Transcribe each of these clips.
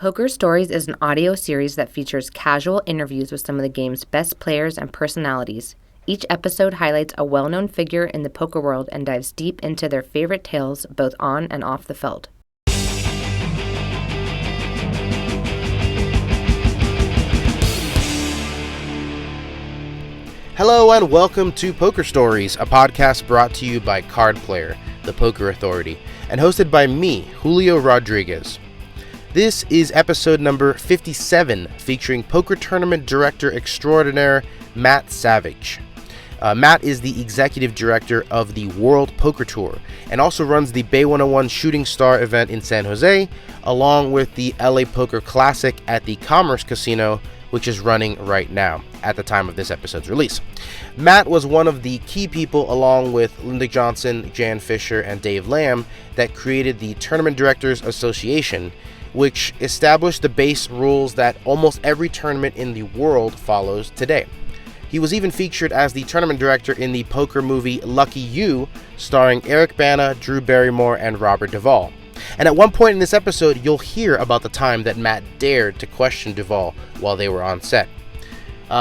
Poker Stories is an audio series that features casual interviews with some of the game's best players and personalities. Each episode highlights a well-known figure in the poker world and dives deep into their favorite tales, both on and off the feld. Hello and welcome to Poker Stories, a podcast brought to you by Card Player, the Poker Authority, and hosted by me, Julio Rodriguez. This is episode number 57, featuring poker tournament director extraordinaire Matt Savage. Matt is the executive director of the World Poker Tour and also runs the Bay 101 Shooting Star event in San Jose, along with the LA Poker Classic at the Commerce Casino, which is running right now at the time of this episode's release. Matt was one of the key people, along with Linda Johnson, Jan Fisher, and Dave Lamb, that created the Tournament Directors Association, which established the base rules that almost every tournament in the world follows today. He was even featured as the tournament director in the poker movie Lucky You, starring Eric Bana, Drew Barrymore, and Robert Duvall. And at one point in this episode, you'll hear about the time that Matt dared to question Duvall while they were on set.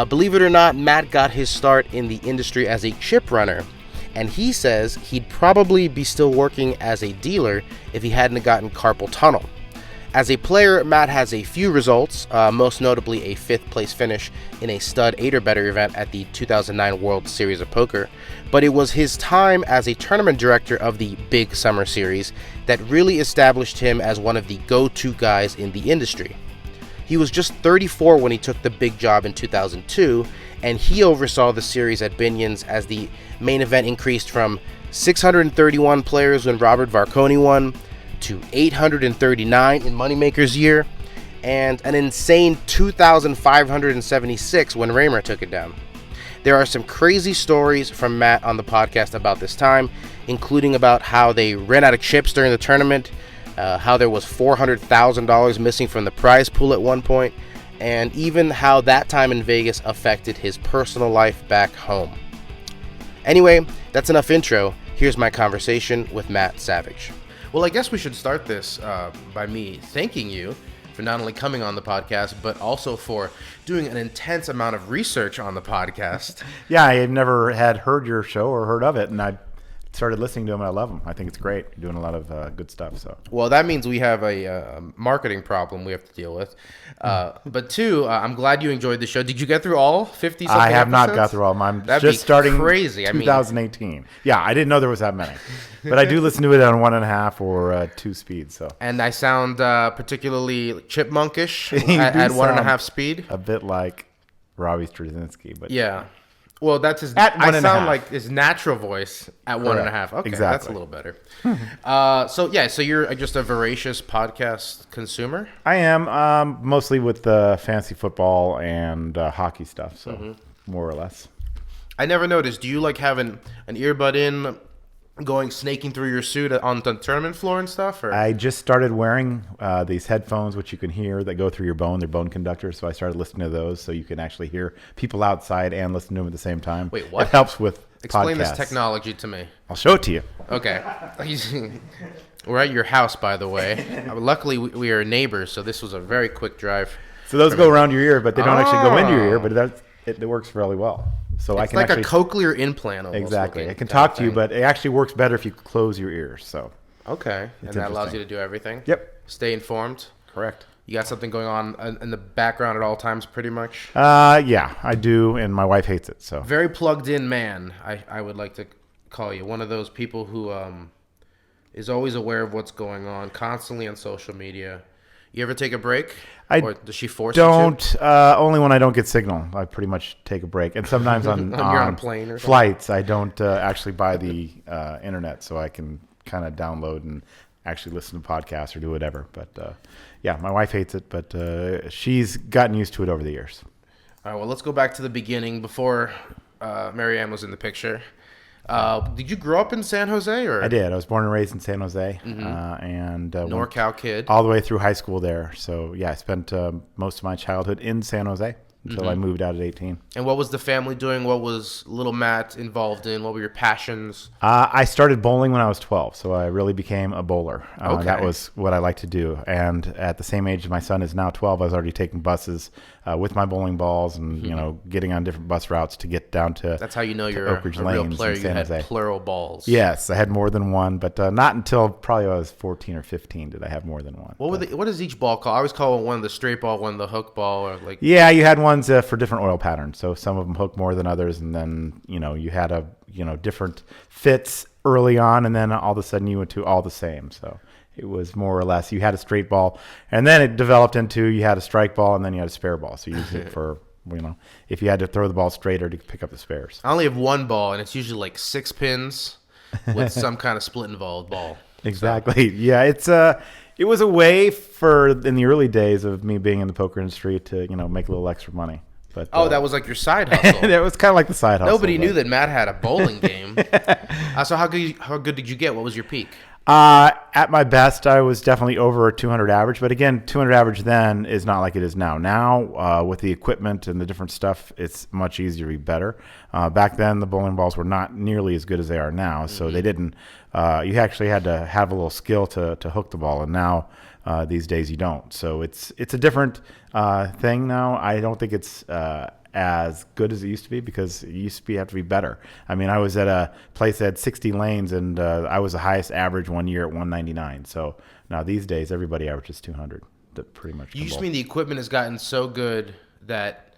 Believe it or not, Matt got his start in the industry as a chip runner, and he says he'd probably be still working as a dealer if he hadn't gotten carpal tunnel. As a player, Matt has a few results, most notably a 5th place finish in a stud 8 or better event at the 2009 World Series of Poker, but it was his time as a tournament director of the Big Summer Series that really established him as one of the go-to guys in the industry. He was just 34 when he took the big job in 2002, and he oversaw the series at Binion's as the main event increased from 631 players when Robert Varconi won, to 839 in Moneymaker's year, and an insane 2,576 when Raymer took it down. There are some crazy stories from Matt on the podcast about this time, including about how they ran out of chips during the tournament, how there was $400,000 missing from the prize pool at one point, and even how that time in Vegas affected his personal life back home. Anyway, that's enough intro. Here's my conversation with Matt Savage. Well, I guess we should start this by me thanking you for not only coming on the podcast, but also for doing an intense amount of research on the podcast. Yeah, I had never heard your show or heard of it, and I started listening to them, and I love them. I think it's great. You're doing a lot of good stuff. So, well, that means we have a marketing problem we have to deal with. But two, I'm glad you enjoyed the show. Did you get through all 50 something I have episodes? Not got through all of them. That'd just starting crazy. 2018. Yeah, I didn't know there was that many. But I do listen to it on 1.5 or 2 speed. So. And I sound particularly chipmunkish at 1.5 speed. A bit like Robbie Straczynski. But yeah. Well, that's his. I sound like his natural voice at 1.5. Okay, exactly. That's a little better. So you're just a voracious podcast consumer. I am mostly with fantasy football and hockey stuff. So more or less. I never noticed. Do you like have an earbud in, snaking through your suit on the tournament floor and stuff? Or? I just started wearing these headphones, which you can hear, that go through your bone. They're bone conductors, so I started listening to those, so you can actually hear people outside and listen to them at the same time. Wait, what? It helps with Explain podcasts. this technology to me. I'll show it to you. Okay. We're at your house, by the way. Luckily, we are neighbors, so this was a very quick drive. So those go around your ear, but they don't actually go into your ear, but it works fairly well. So it's like a cochlear implant almost. Exactly. I can talk to you, but it actually works better if you close your ears. So. Okay. And that allows you to do everything? Yep. Stay informed? Correct. You got something going on in the background at all times, pretty much? Yeah, I do, and my wife hates it. So. Very plugged-in man, I would like to call you. One of those people who is always aware of what's going on, constantly on social media. You ever take a break? Or does she force you to? Only when I don't get signal. I pretty much take a break. And sometimes on, you're on a plane or flights, I don't actually buy the internet, so I can kind of download and actually listen to podcasts or do whatever. But yeah, my wife hates it, but she's gotten used to it over the years. All right, well, let's go back to the beginning before Marianne was in the picture. Did you grow up in San Jose? Or? I did. I was born and raised in San Jose, and NorCal kid, all the way through high school there. So yeah, I spent most of my childhood in San Jose. until I moved out at 18. And what was the family doing? What was little Matt involved in? What were your passions? I started bowling when I was 12, so I really became a bowler. Okay. That was what I liked to do. And at the same age my son is now 12, I was already taking buses with my bowling balls and, getting on different bus routes to get down to That's how you know you're Oak Ridge a real Lanes player. in You San had Jose. plural balls. Yes, I had more than one, but not until probably I was 14 or 15 did I have more than one. What is each ball called? I always call one the straight ball, one the hook ball, or like. Yeah, you had ones for different oil patterns. So some of them hook more than others, and then you had different fits early on, and then all of a sudden you went to all the same. So it was more or less you had a straight ball, and then it developed into you had a strike ball, and then you had a spare ball. So you use it for if you had to throw the ball straight or to pick up the spares. I only have one ball, and it's usually like 6 pins with some kind of split involved ball. Exactly. So. Yeah, it was a way in the early days of me being in the poker industry to make a little extra money. But, that was like your side hustle. That was kind of like the side hustle. Nobody knew that Matt had a bowling game. So how good did you get? What was your peak? At my best, I was definitely over a 200 average. But again, 200 average then is not like it is now. Now, with the equipment and the different stuff, it's much easier to be better. Back then, the bowling balls were not nearly as good as they are now. So they didn't. You actually had to have a little skill to hook the ball, and now these days you don't. So it's a different thing now. I don't think it's as good as it used to be because it used to have to be better. I mean, I was at a place that had 60 lanes, and I was the highest average one year at 199. So now these days, everybody averages 200. That pretty much. You just mean the equipment has gotten so good that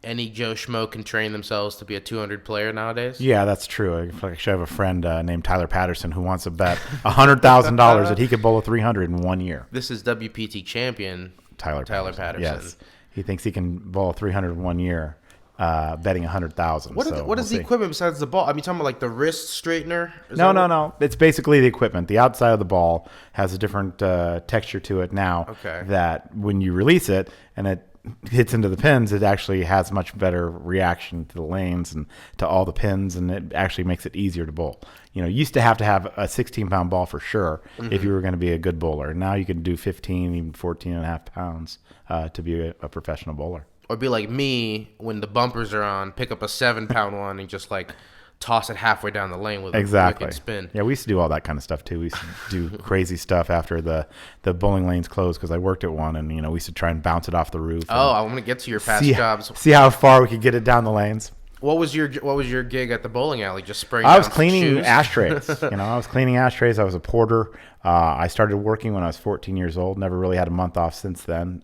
any Joe Schmo can train themselves to be a 200 player nowadays? Yeah, that's true. I actually have a friend named Tyler Patterson who wants to bet $100,000 that he could bowl a 300 in 1 year. This is WPT champion Tyler Patterson. Yes, he thinks he can bowl a 300 in 1 year, betting $100,000. What is the equipment besides the ball? I mean, talking about like the wrist straightener? No. It's basically the equipment. The outside of the ball has a different texture to it now. Okay. That when you release it and it hits into the pins, it actually has much better reaction to the lanes and to all the pins, and it actually makes it easier to bowl. You used to have a 16-pound ball for sure if you were going to be a good bowler. Now you can do 15, even 14 and a half pounds to be a professional bowler. Or be like me when the bumpers are on, pick up a 7-pound one and just like toss it halfway down the lane with a wicked spin. Yeah, we used to do all that kind of stuff too. We used to do crazy stuff after the bowling lanes closed because I worked at one, and we used to try and bounce it off the roof. Oh, I want to get to your past jobs. See how far we could get it down the lanes. What was your gig at the bowling alley? Just spraying. I was cleaning shoes? ashtrays. I was cleaning ashtrays. I was a porter. I started working when I was 14 years old. Never really had a month off since then.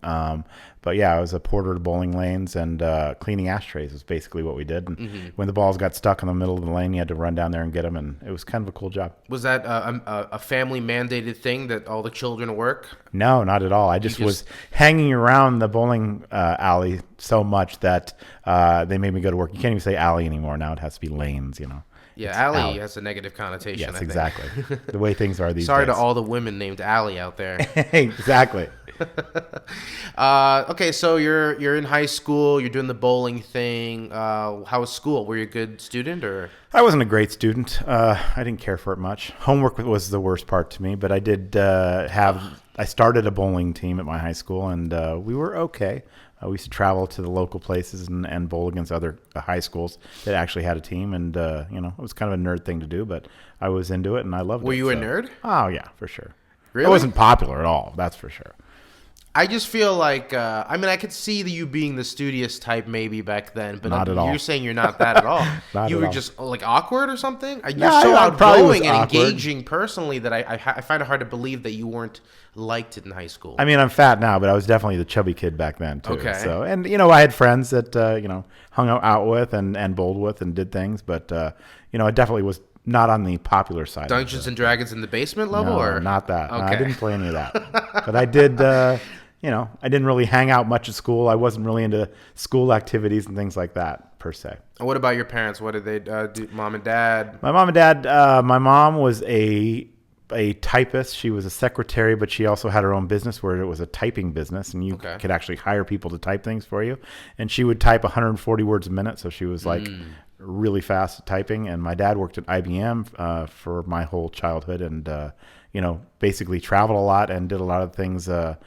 But yeah, I was a porter to bowling lanes, and cleaning ashtrays was basically what we did. And when the balls got stuck in the middle of the lane, you had to run down there and get them, and it was kind of a cool job. Was that a family mandated thing that all the children work? No, not at all. I just was hanging around the bowling alley so much that they made me go to work. You can't even say alley anymore now. It has to be lanes, Yeah, alley has a negative connotation. Yes, I think. exactly. The way things are these days. Sorry to all the women named Allie out there. Exactly. Okay, so you're in high school. You're doing the bowling thing. How was school? Were you a good student, or? I wasn't a great student. I didn't care for it much. Homework was the worst part to me, but I did I started a bowling team at my high school, and we were okay. We used to travel to the local places and bowl against other high schools that actually had a team, and it was kind of a nerd thing to do, but I was into it and I loved it. Were you a nerd? Oh yeah, for sure. Really? I wasn't popular at all. That's for sure. I just feel like, I could see you being the studious type maybe back then, but not at all. You're saying you're not that at all. You were just like awkward or something? You're so outgoing and engaging personally that I find it hard to believe that you weren't liked in high school. I mean, I'm fat now, but I was definitely the chubby kid back then too. Okay. So, and I had friends that hung out with and bowled with and did things, but I definitely was not on the popular side. Dungeons and Dragons in the basement level, or not that? Okay. No, I didn't play any of that, but I did. I didn't really hang out much at school. I wasn't really into school activities and things like that per se. And what about your parents? What did they do? Mom and dad? My mom and dad. My mom was a typist. She was a secretary, but she also had her own business where it was a typing business, and you could actually hire people to type things for you. And she would type 140 words a minute, so she was like really fast at typing. And my dad worked at IBM for my whole childhood, and basically traveled a lot and did a lot of things, to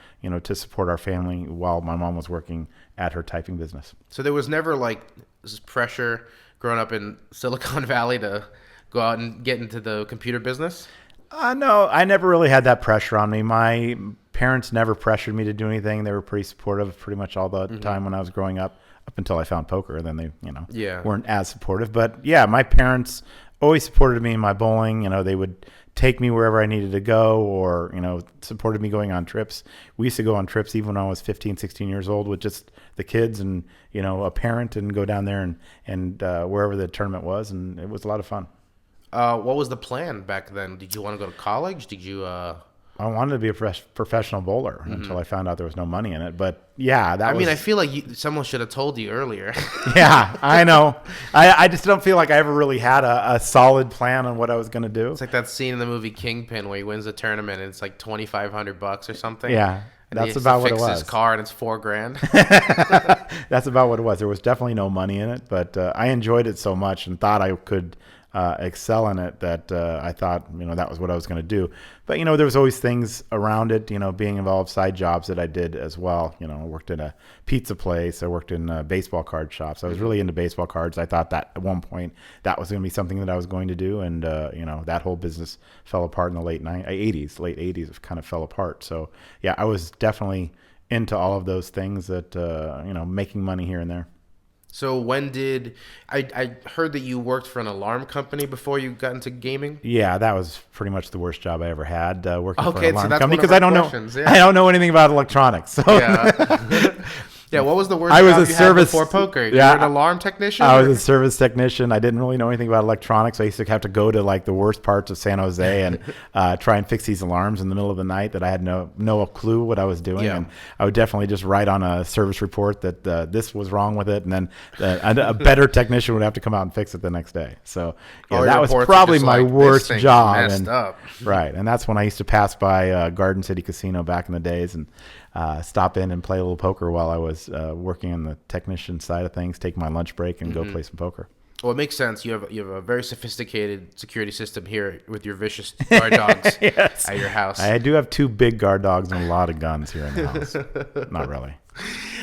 support our family while my mom was working at her typing business. So there was never like this pressure growing up in Silicon Valley to go out and get into the computer business? No, I never really had that pressure on me. My parents never pressured me to do anything. They were pretty supportive pretty much all the time when I was growing up until I found poker. Then they, weren't as supportive. But yeah, my parents always supported me in my bowling. They would take me wherever I needed to go, or, supported me going on trips. We used to go on trips even when I was 15, 16 years old with just the kids and, a parent, and go down there and wherever the tournament was. And it was a lot of fun. What was the plan back then? Did you want to go to college? Did you... I wanted to be a professional bowler until I found out there was no money in it. But yeah, I feel like someone should have told you earlier. Yeah, I know. I just don't feel like I ever really had a solid plan on what I was going to do. It's like that scene in the movie Kingpin where he wins the tournament and it's like $2,500 or something. Yeah, and that's about what it was. Fix his car and it's $4,000. That's about what it was. There was definitely no money in it, but I enjoyed it so much and thought I could excel in it that I thought, that was what I was going to do. But, there was always things around it, being involved, side jobs that I did as well. I worked in a pizza place. I worked in baseball card shops. I was really into baseball cards. I thought that at one point that was going to be something that I was going to do. And, that whole business fell apart in the late 80s. It kind of fell apart. So, yeah, I was definitely into all of those things that, making money here and there. So when did I heard that you worked for an alarm company before you got into gaming? Yeah, that was pretty much the worst job I ever had, working for an alarm so that's company, because I don't know anything about electronics. So yeah. Yeah, what was the worst job you had before poker? You were an alarm technician? I was a service technician. I didn't really know anything about electronics. I used to have to go to like the worst parts of San Jose and try and fix these alarms in the middle of the night that I had no clue what I was doing. Yeah. And I would definitely just write on a service report that this was wrong with it, and then a better technician would have to come out and fix it the next day. So that was probably my worst job. Right, and that's when I used to pass by Garden City Casino back in the days and stop in and play a little poker while I was working on the technician side of things, take my lunch break and go play some poker. Well, it makes sense. You have a very sophisticated security system here with your vicious guard dogs yes. at your house. I do have 2 big guard dogs and a lot of guns here in the house. Not really.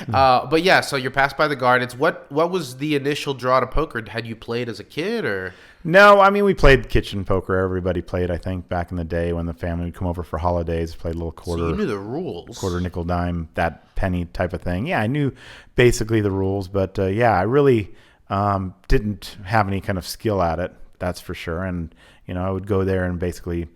But yeah, so you're passed by the guardians. What was the initial draw to poker? Had you played as a kid or? No, we played kitchen poker. Everybody played, I think, back in the day when the family would come over for holidays, played a little quarter. So you knew the rules. Quarter, nickel, dime, that penny type of thing. Yeah, I knew basically the rules, but I really didn't have any kind of skill at it, that's for sure. And, I would go there and basically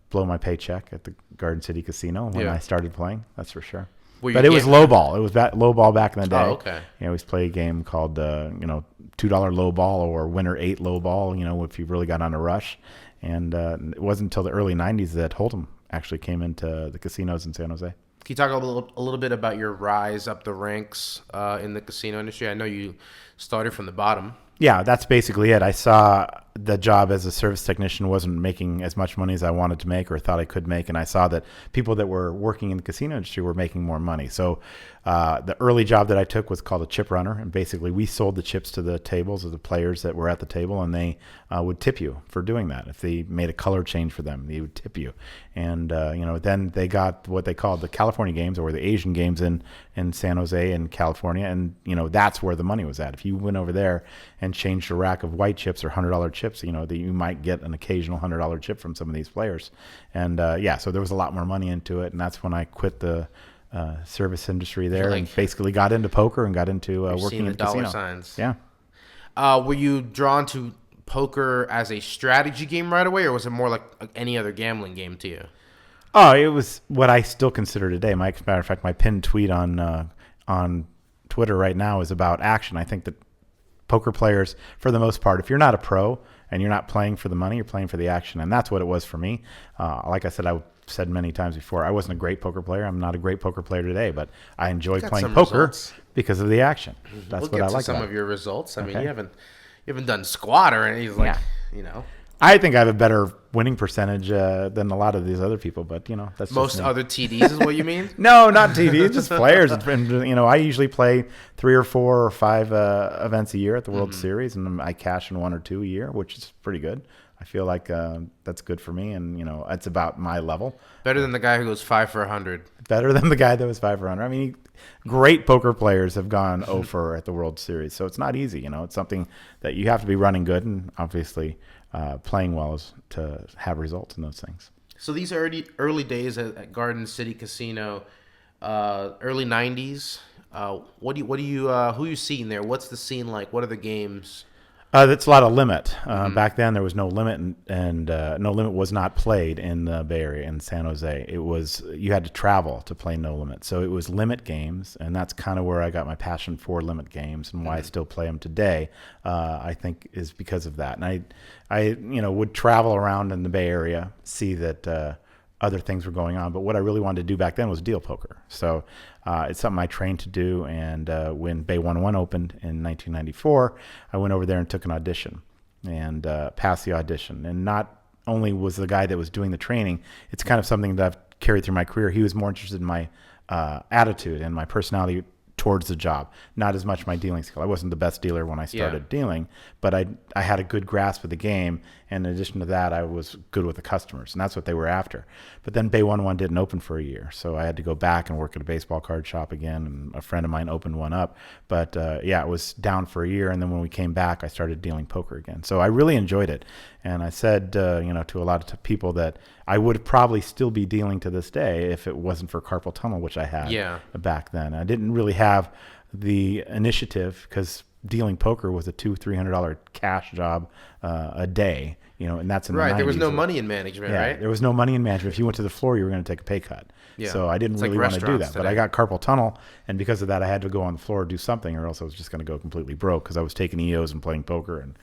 blow my paycheck at the Garden City Casino when I started playing, that's for sure. But it was low ball. It was low ball back in the day. Oh, okay. We always play a game called, $2 low ball or winner 8 low ball, if you really got on a rush. And it wasn't until the early 90s that Hold'em actually came into the casinos in San Jose. Can you talk a little bit about your rise up the ranks in the casino industry? I know you started from the bottom. Yeah, that's basically it. I saw the job as a service technician wasn't making as much money as I wanted to make or thought I could make, and I saw that people that were working in the casino industry were making more money. So the early job that I took was called a chip runner, and basically we sold the chips to the tables of the players that were at the table, and they would tip you for doing that. If they made a color change for them, they would tip you. And then they got what they called the California games, or the Asian games in San Jose and California, and that's where the money was at. If you went over there and changed a rack of white chips or $100 chips, that you might get an occasional $100 chip from some of these players. And so there was a lot more money into it, and that's when I quit the service industry there and basically got into poker and got into working in the casino. Dollar signs. Yeah. Were you drawn to poker as a strategy game right away, or was it more like any other gambling game to you? Oh, it was what I still consider today. As a matter of fact, my pinned tweet on Twitter right now is about action. I think that poker players, for the most part, if you're not a pro and you're not playing for the money, you're playing for the action, and that's what it was for me. Like I said, I've said many times before, I wasn't a great poker player. I'm not a great poker player today, but I enjoy playing poker because of the action. That's what I like. Some of your results. I mean, you haven't done squat or anything I think I have a better winning percentage than a lot of these other people, but that's just Most me. other TDs is what you mean? No, not TD, just players. And, I usually play 3 or 4 or 5 events a year at the World Series, and I cash in 1 or 2 a year, which is pretty good. I feel like that's good for me, and it's about my level. Better than the guy who goes 5 for 100. Better than the guy that was 5 for 100. I mean, great poker players have gone 0 for at the World Series, so it's not easy. It's something that you have to be running good and obviously playing well is to have results in those things. So these early days at Garden City Casino, early '90s. Who are you seeing there? What's the scene like? What are the games? That's a lot of limit. Back then, there was no limit, and no limit was not played in the Bay Area in San Jose. It was you had to travel to play no limit, so it was limit games, and that's kind of where I got my passion for limit games and why I still play them today. I think is because of that, and I would travel around in the Bay Area, see that other things were going on, but what I really wanted to do back then was deal poker. So it's something I trained to do, and when Bay 101 opened in 1994, I went over there and took an audition and passed the audition. And not only was the guy that was doing the training, it's kind of something that I've carried through my career. He was more interested in my attitude and my personality towards the job, not as much my dealing skill. I wasn't the best dealer when I started dealing, but I had a good grasp of the game, and in addition to that, I was good with the customers, and that's what they were after. But then Bay 101 didn't open for a year, so I had to go back and work at a baseball card shop again, and a friend of mine opened one up. But it was down for a year, and then when we came back, I started dealing poker again. So I really enjoyed it, and I said to a lot of people that I would probably still be dealing to this day if it wasn't for carpal tunnel, which I had back then. I didn't really have the initiative because dealing poker was a $200-300 cash job a day, and that's in the 90s. There was no money in management, right? There was no money in management. If you went to the floor, you were going to take a pay cut. So I didn't really want to do that. today. But I got carpal tunnel, and because of that, I had to go on the floor and do something, or else I was just going to go completely broke because I was taking EOs and playing poker, and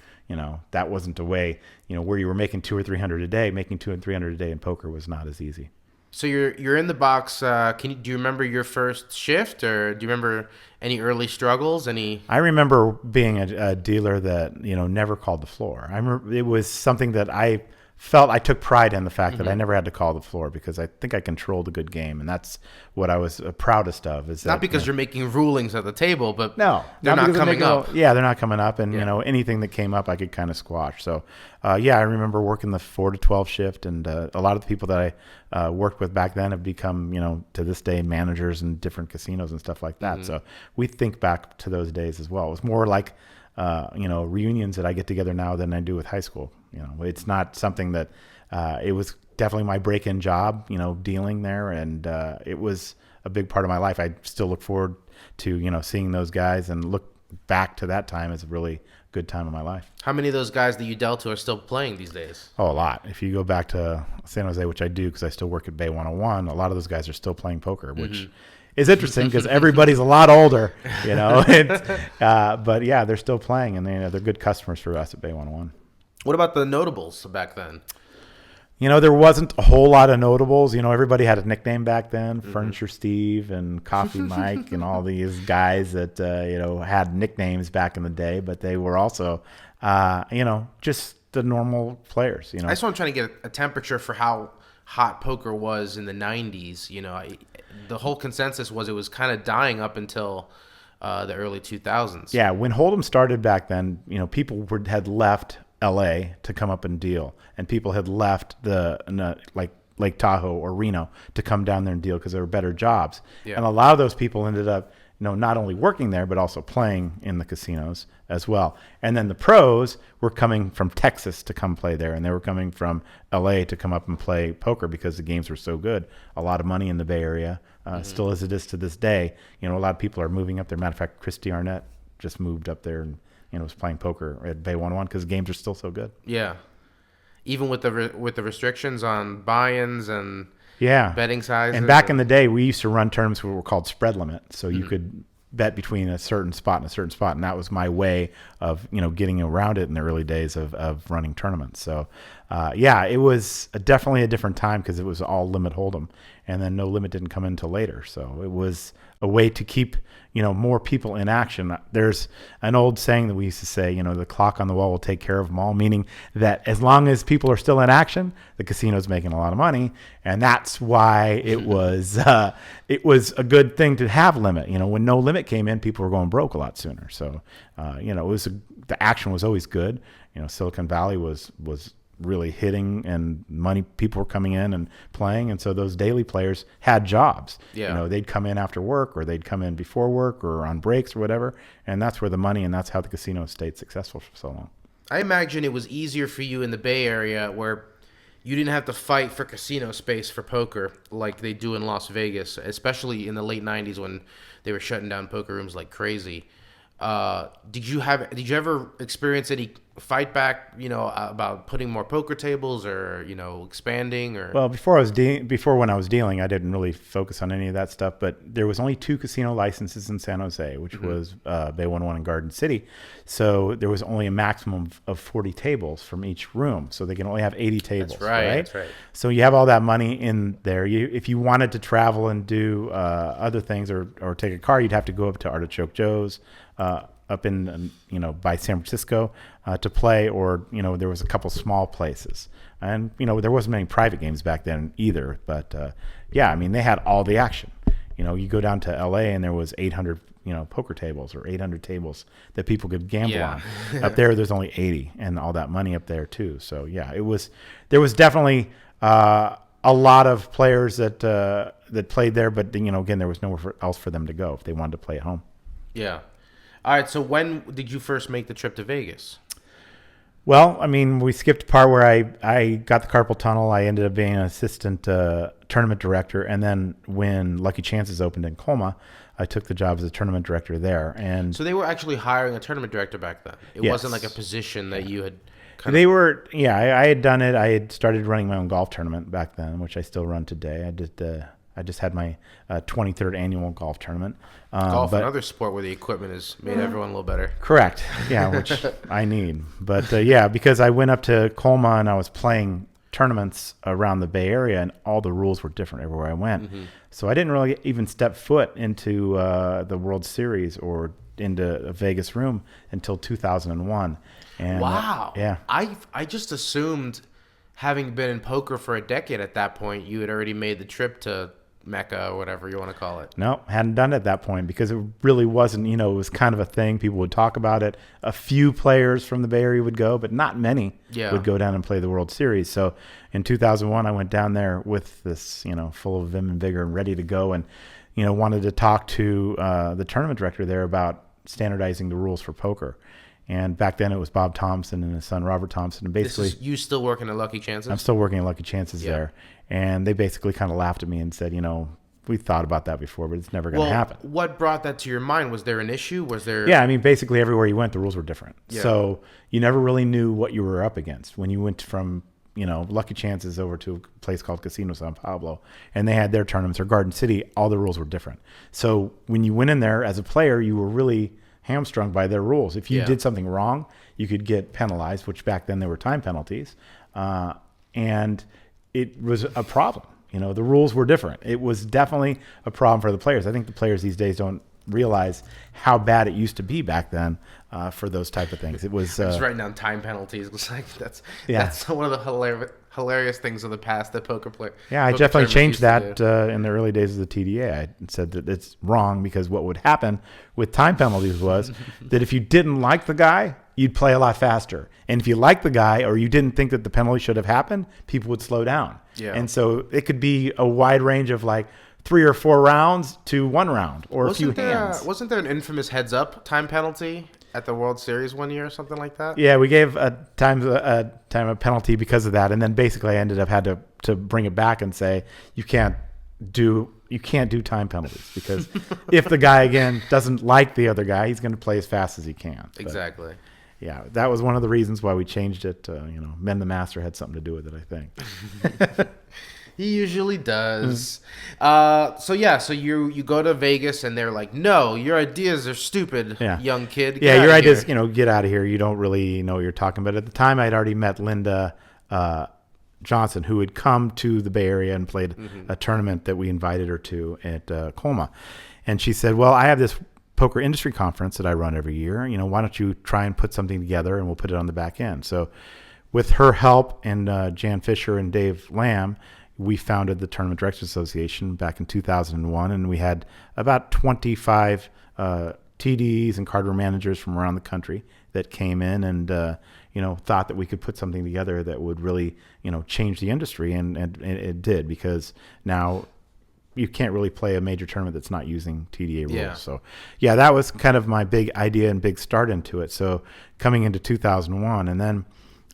that wasn't a way. Where you were making $200 or $300 a day, making $200 and $300 a day in poker was not as easy. So you're in the box. Do you remember your first shift, or do you remember any early struggles? I remember being a dealer that never called the floor. I remember it was something that I felt I took pride in the fact that I never had to call the floor because I think I controlled a good game, and that's what I was proudest of. Is not because you're making rulings at the table, but no, they're not coming up. Yeah, they're not coming up, and anything that came up I could kind of squash. So I remember working the 4 to 12 shift, and a lot of the people that I worked with back then have become to this day managers in different casinos and stuff like that. So we think back to those days as well. It was more like reunions that I get together now than I do with high school. It's not something that it was definitely my break-in job, dealing there, and it was a big part of my life. I still look forward to seeing those guys and look back to that time as a really good time of my life. How many of those guys that you dealt to are still playing these days? Oh, a lot. If you go back to San Jose, which I do because I still work at Bay 101, a lot of those guys are still playing poker, which is interesting because everybody's a lot older, but yeah, they're still playing, and they're good customers for us at Bay 101. What about the notables back then? There wasn't a whole lot of notables. Everybody had a nickname back then, Furniture Steve and Coffee Mike and all these guys that, had nicknames back in the day, but they were also, just the normal players, I just want to try to get a temperature for how hot poker was in the 90s. The whole consensus was it was kind of dying up until the early 2000s. Yeah, when Hold'em started back then, people had left LA to come up and deal, and people had left like Lake Tahoe or Reno to come down there and deal because there were better jobs. And a lot of those people ended up not only working there but also playing in the casinos as well. And then the pros were coming from Texas to come play there, and they were coming from LA to come up and play poker because the games were so good. A lot of money in the Bay Area, still as it is to this day. A lot of people are moving up there. Matter of fact, Christy Arnett just moved up there and was playing poker at Bay 101 because the games are still so good. Yeah, even with the restrictions on buy-ins and betting sizes. And back in the day, we used to run terms that were called spread limit, so you could bet between a certain spot and a certain spot, and that was my way of getting around it in the early days of running tournaments. So it was definitely a different time because it was all limit hold'em, and then No Limit didn't come in until later. So it was a way to keep, more people in action. There's an old saying that we used to say, the clock on the wall will take care of them all, meaning that as long as people are still in action, the casino's making a lot of money. And that's why it was a good thing to have Limit. When No Limit came in, people were going broke a lot sooner. So, the action was always good. Silicon Valley was really hitting, and people were coming in and playing, and so those daily players had jobs. They'd come in after work, or they'd come in before work, or on breaks, or whatever, and that's where the money, and that's how the casino stayed successful for so long. I imagine it was easier for you in the Bay Area, where you didn't have to fight for casino space for poker like they do in Las Vegas, especially in the late 90s when they were shutting down poker rooms like crazy. Did you ever experience any fight back, about putting more poker tables, or, expanding, or? Well, before when I was dealing, I didn't really focus on any of that stuff, but there was only 2 casino licenses in San Jose, which was Bay 101 and Garden City. So there was only a maximum of 40 tables from each room. So they can only have 80 tables. That's right. So you have all that money in there. If you wanted to travel and do other things, or take a car, you'd have to go up to Artichoke Joe's, up in, by San Francisco to play, or, there was a couple small places. And, there wasn't many private games back then either. But, they had all the action. You go down to L.A. and there was 800, poker tables, or 800 tables that people could gamble on. Up there's only 80, and all that money up there too. So, there was definitely a lot of players that played there. But, again, there was nowhere else for them to go if they wanted to play at home. Yeah. All right, so when did you first make the trip to Vegas? Well, we skipped a part where I got the carpal tunnel. I ended up being an assistant tournament director, and then when Lucky Chances opened in Colma, I took the job as a tournament director there. And so they were actually hiring a tournament director back then. It wasn't like a position that you had. I had done it. I had started running my own golf tournament back then, which I still run today. I just had my 23rd annual golf tournament. Golf, another sport where the equipment has made everyone a little better. Correct. Yeah, which I need. But because I went up to Colma and I was playing tournaments around the Bay Area, and all the rules were different everywhere I went. Mm-hmm. So I didn't really even step foot into the World Series or into a Vegas room until 2001. And, wow. I just assumed, having been in poker for a decade at that point, you had already made the trip to Mecca, or whatever you want to call it. No, hadn't done it at that point, because it really wasn't, it was kind of a thing. People would talk about it. A few players from the Bay Area would go, but not many would go down and play the World Series. So in 2001, I went down there with this, full of vim and vigor and ready to go, and, wanted to talk to the tournament director there about standardizing the rules for poker. And back then it was Bob Thompson and his son Robert Thompson. And basically, this is you still working at Lucky Chances? I'm still working at Lucky Chances there. And they basically kind of laughed at me and said, we thought about that before, but it's never going to happen. What brought that to your mind? Was there an issue? Was there? Yeah, basically everywhere you went, the rules were different. Yeah. So you never really knew what you were up against. When you went from, Lucky Chances over to a place called Casino San Pablo, and they had their tournaments, or Garden City, all the rules were different. So when you went in there as a player, you were really hamstrung by their rules. If you did something wrong, you could get penalized, which back then there were time penalties. And it was a problem. The rules were different. It was definitely a problem for the players. I think the players these days don't realize how bad it used to be back then for those type of things. It was I'm just writing down time penalties. It's like that's one of the hilarious things of the past that poker play. Yeah, I definitely changed that in the early days of the TDA. I said that it's wrong, because what would happen with time penalties was that if you didn't like the guy, you'd play a lot faster. And if you liked the guy, or you didn't think that the penalty should have happened, people would slow down. Yeah. And so it could be a wide range of like 3 or 4 rounds to 1 round, or a few hands. Wasn't there an infamous heads-up time penalty at the World Series one year or something like that? Yeah, we gave a penalty because of that, and then basically I ended up had to bring it back and say you can't do time penalties, because if the guy again doesn't like the other guy, he's going to play as fast as he can. Exactly. Yeah, that was one of the reasons why we changed it. Men the Master had something to do with it, I think. He usually does. So you go to Vegas, and they're like, "No, your ideas are stupid, young kid. Yeah, your ideas, get out of here. You don't really know what you're talking about." At the time, I'd already met Linda Johnson, who had come to the Bay Area and played a tournament that we invited her to at Colma. And she said, well, I have this poker industry conference that I run every year. Why don't you try and put something together and we'll put it on the back end. So with her help and Jan Fisher and Dave Lamb, we founded the Tournament Directors Association back in 2001. And we had about 25 TDs and card room managers from around the country that came in and, thought that we could put something together that would really, change the industry. And it did, because now you can't really play a major tournament that's not using TDA rules. Yeah. So, yeah, that was kind of my big idea and big start into it. So coming into 2001, and then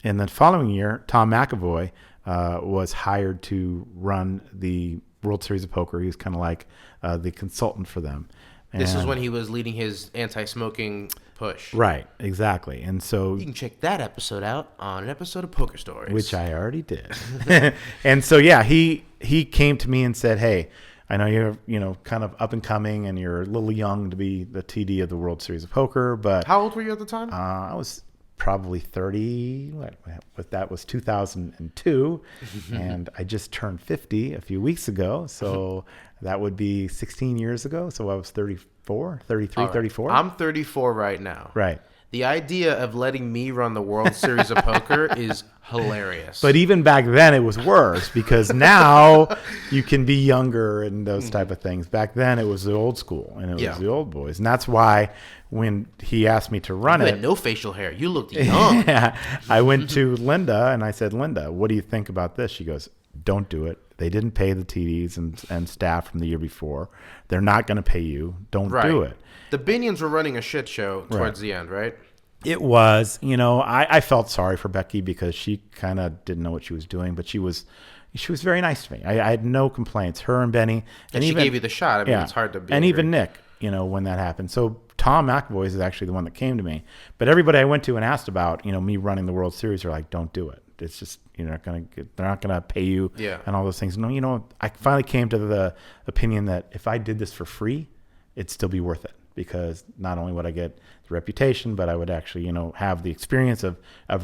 in the following year, Tom McAvoy was hired to run the World Series of Poker. He was kind of like the consultant for them. This is when he was leading his anti-smoking push. Right, exactly. And so you can check that episode out on an episode of Poker Stories, which I already did. And so, yeah, he came to me and said, hey, I know you're, kind of up and coming and you're a little young to be the TD of the World Series of Poker, but how old were you at the time? I was probably 30. That was 2002, and I just turned 50 a few weeks ago. So that would be 16 years ago. So I was 34, 33, right. 34. I'm 34 right now. Right. The idea of letting me run the World Series of Poker is hilarious. But even back then, it was worse, because now you can be younger and those type of things. Back then, it was the old school, and it was the old boys. And that's why when he asked me to run you it... had no facial hair. You looked young. Yeah, I went to Linda, and I said, Linda, what do you think about this? She goes, don't do it. They didn't pay the TDs and staff from the year before. They're not going to pay you. Don't do it. The Binions were running a shit show towards the end, right? It was. I felt sorry for Becky, because she kind of didn't know what she was doing, but she was very nice to me. I had no complaints. Her and Benny. And she gave you the shot. I mean, it's hard to be. And even Nick, when that happened. So Tom McAvoy is actually the one that came to me. But everybody I went to and asked about, me running the World Series are like, don't do it. It's just, they're not going to pay you and all those things. No, I finally came to the opinion that if I did this for free, it'd still be worth it, because not only would I get the reputation, but I would actually, have the experience of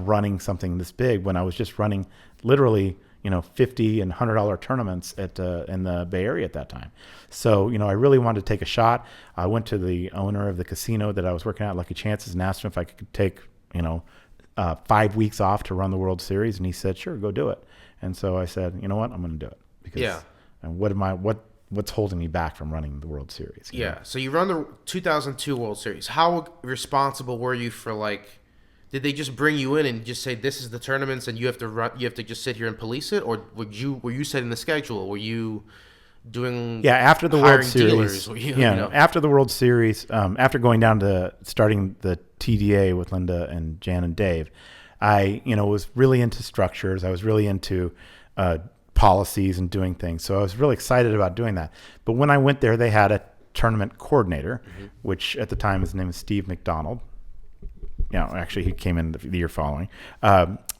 running something this big when I was just running literally, $50 and $100 tournaments in the Bay Area at that time. So, I really wanted to take a shot. I went to the owner of the casino that I was working at, Lucky Chances, and asked him if I could take, 5 weeks off to run the World Series, and he said, sure, go do it. And so I said, you know what, I'm going to do it, because and what's holding me back from running the World Series? Yeah. So you run the 2002 World Series. How responsible were you for, did they just bring you in and just say, this is the tournaments and you have to just sit here and police it? Or were you setting the schedule? Were you doing after the World Series? Dealers? After the World Series, after going down to starting the TDA with Linda and Jan and Dave, I was really into structures. I was really into policies and doing things. So I was really excited about doing that. But when I went there, they had a tournament coordinator, which at the time his name was Steve McDonald. Actually he came in the year following.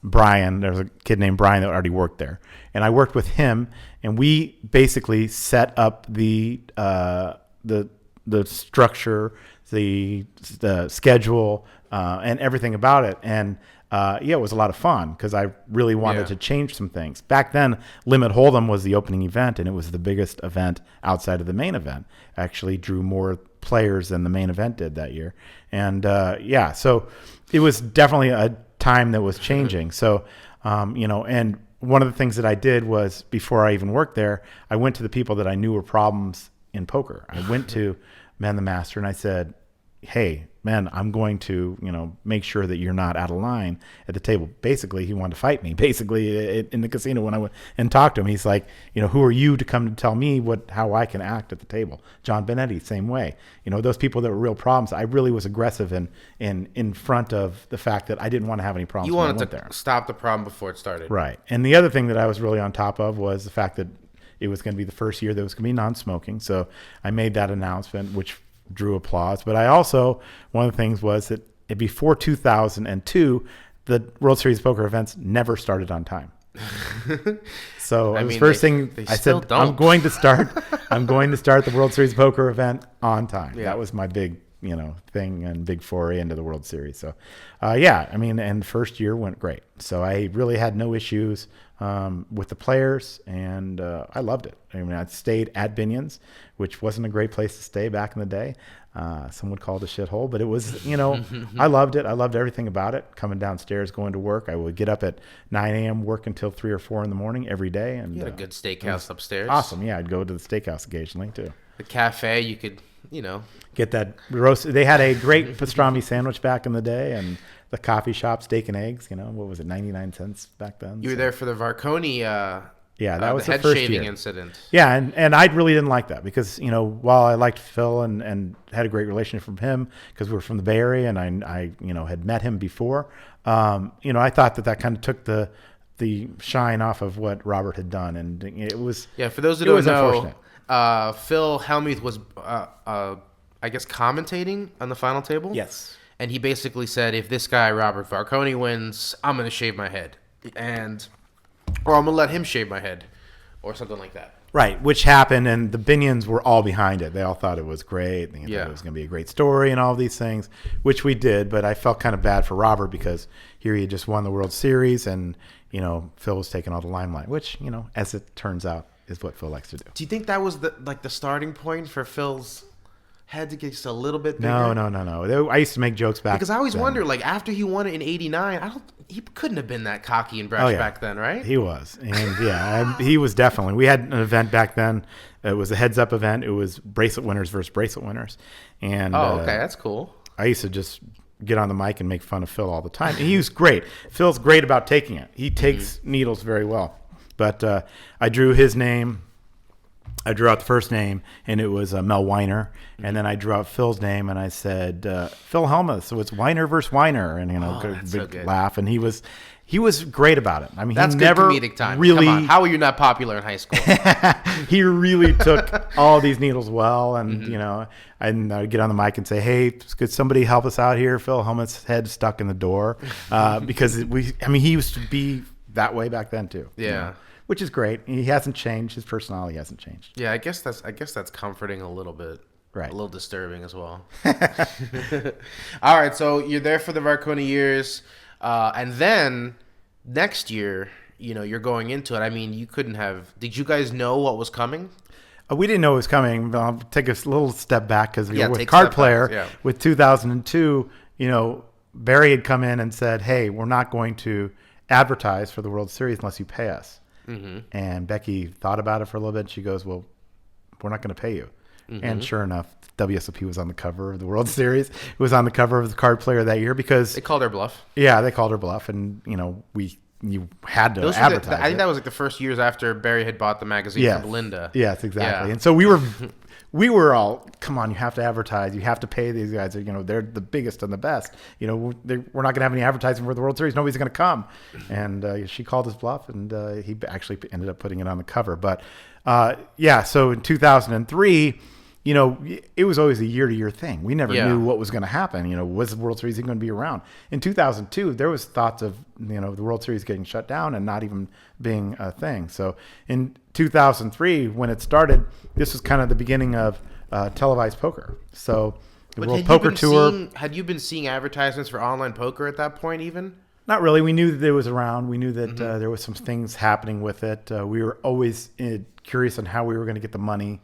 Brian, there was a kid named Brian that already worked there. And I worked with him, and we basically set up the structure, the schedule, and everything about it. And it was a lot of fun, because I really wanted to change some things. Back then, Limit Hold'em was the opening event, and it was the biggest event outside of the main event. Actually drew more players than the main event did that year. And so it was definitely a time that was changing. So, and one of the things that I did was, before I even worked there, I went to the people that I knew were problems in poker. I went to Man the Master, and I said, hey, man, I'm going to, make sure that you're not out of line at the table. Basically, he wanted to fight me. Basically, in the casino, when I went and talked to him, he's like, who are you to come to tell me how I can act at the table? John Benetti, same way. Those people that were real problems, I really was aggressive in front of the fact that I didn't want to have any problems. You wanted to stop the problem before it started. Right. And the other thing that I was really on top of was the fact that it was going to be the first year that was going to be non-smoking. So I made that announcement, which drew applause. But I also, one of the things was that before 2002, the World Series poker events never started on time. So I said, I'm going to start the World Series poker event on time. That was my big, thing and big foray into the World Series. So, and the first year went great. So I really had no issues. with the players, and I loved it. I mean, I stayed at Binion's, which wasn't a great place to stay back in the day. Some would call it a shithole, but it was, I loved it. I loved everything about it. Coming downstairs, going to work. I would get up at 9 a.m., work until 3 or 4 in the morning every day. And you had a good steakhouse upstairs. Awesome. Yeah, I'd go to the steakhouse occasionally too. The cafe, you could, get that roast. They had a great pastrami sandwich back in the day, and the coffee shop, steak and eggs. What was it, 99 cents back then? You were there for the Varconi. Yeah, that was the the head first shaving year. incident. Yeah, and I really didn't like that because, while I liked Phil and had a great relationship from him because we were from the Bay Area and I had met him before, I thought that kind of took the shine off of what Robert had done, and it was For those who don't know, Phil Hellmuth was I guess commentating on the final table. Yes, and he basically said, if this guy Robert Varconi wins, I'm going to shave my head, or I'm going to let him shave my head, or something like that. Right, which happened, and the Binions were all behind it. They all thought it was great. They thought it was going to be a great story and all these things, which we did. But I felt kind of bad for Robert because here he had just won the World Series, and Phil was taking all the limelight, which as it turns out, is what Phil likes to do. Do you think that was the starting point for Phil's head to get just a little bit bigger? No. I used to make jokes back because I always then. wonder, after he won it in '89, he couldn't have been that cocky and brash back then, right? He was, and he was definitely. We had an event back then. It was a heads-up event. It was bracelet winners versus bracelet winners, and okay, that's cool. I used to just get on the mic and make fun of Phil all the time. And he was great. Phil's great about taking it. He takes needles very well. But I drew his name. I drew out the first name, and it was Mel Weiner. And then I drew out Phil's name, and I said, Phil Hellmuth. So it's Weiner versus Weiner. And, big laugh. And he was great about it. I mean, that's he good never comedic time. Really, come on. How are you not popular in high school? He really took all these needles well. And, and I'd get on the mic and say, hey, could somebody help us out here? Phil Hellmuth's head stuck in the door. Because he used to be that way back then, too. Yeah. Which is great. He hasn't changed. His personality hasn't changed. Yeah, I guess that's comforting a little bit. Right. A little disturbing as well. All right, so you're there for the Varconi years, and then next year, you're going into it. I mean, you couldn't have. Did you guys know what was coming? We didn't know it was coming. I'll take a little step back because we were with Card Player with 2002. Barry had come in and said, "Hey, we're not going to advertise for the World Series unless you pay us." Mm-hmm. And Becky thought about it for a little bit. She goes, well, we're not going to pay you. Mm-hmm. And sure enough, WSOP was on the cover of the World Series. It was on the cover of the Card Player that year because they called her bluff. Yeah, they called her bluff, and you had to advertise. I think that was the first years after Barry had bought the magazine from Linda. Yes, exactly. Yeah. And so we were all, come on, you have to advertise. You have to pay these guys. They're the biggest and the best. We're not going to have any advertising for the World Series. Nobody's going to come. And she called his bluff, and he actually ended up putting it on the cover. But so in 2003, it was always a year-to-year thing. We never knew what was going to happen. Was the World Series even going to be around? In 2002, there was thoughts of the World Series getting shut down and not even being a thing. So in 2003, when it started, this was kind of the beginning of televised poker. So the World Poker Tour. Had you been seeing advertisements for online poker at that point even? Not really. We knew that it was around. We knew that there was some things happening with it. We were always curious on how we were going to get the money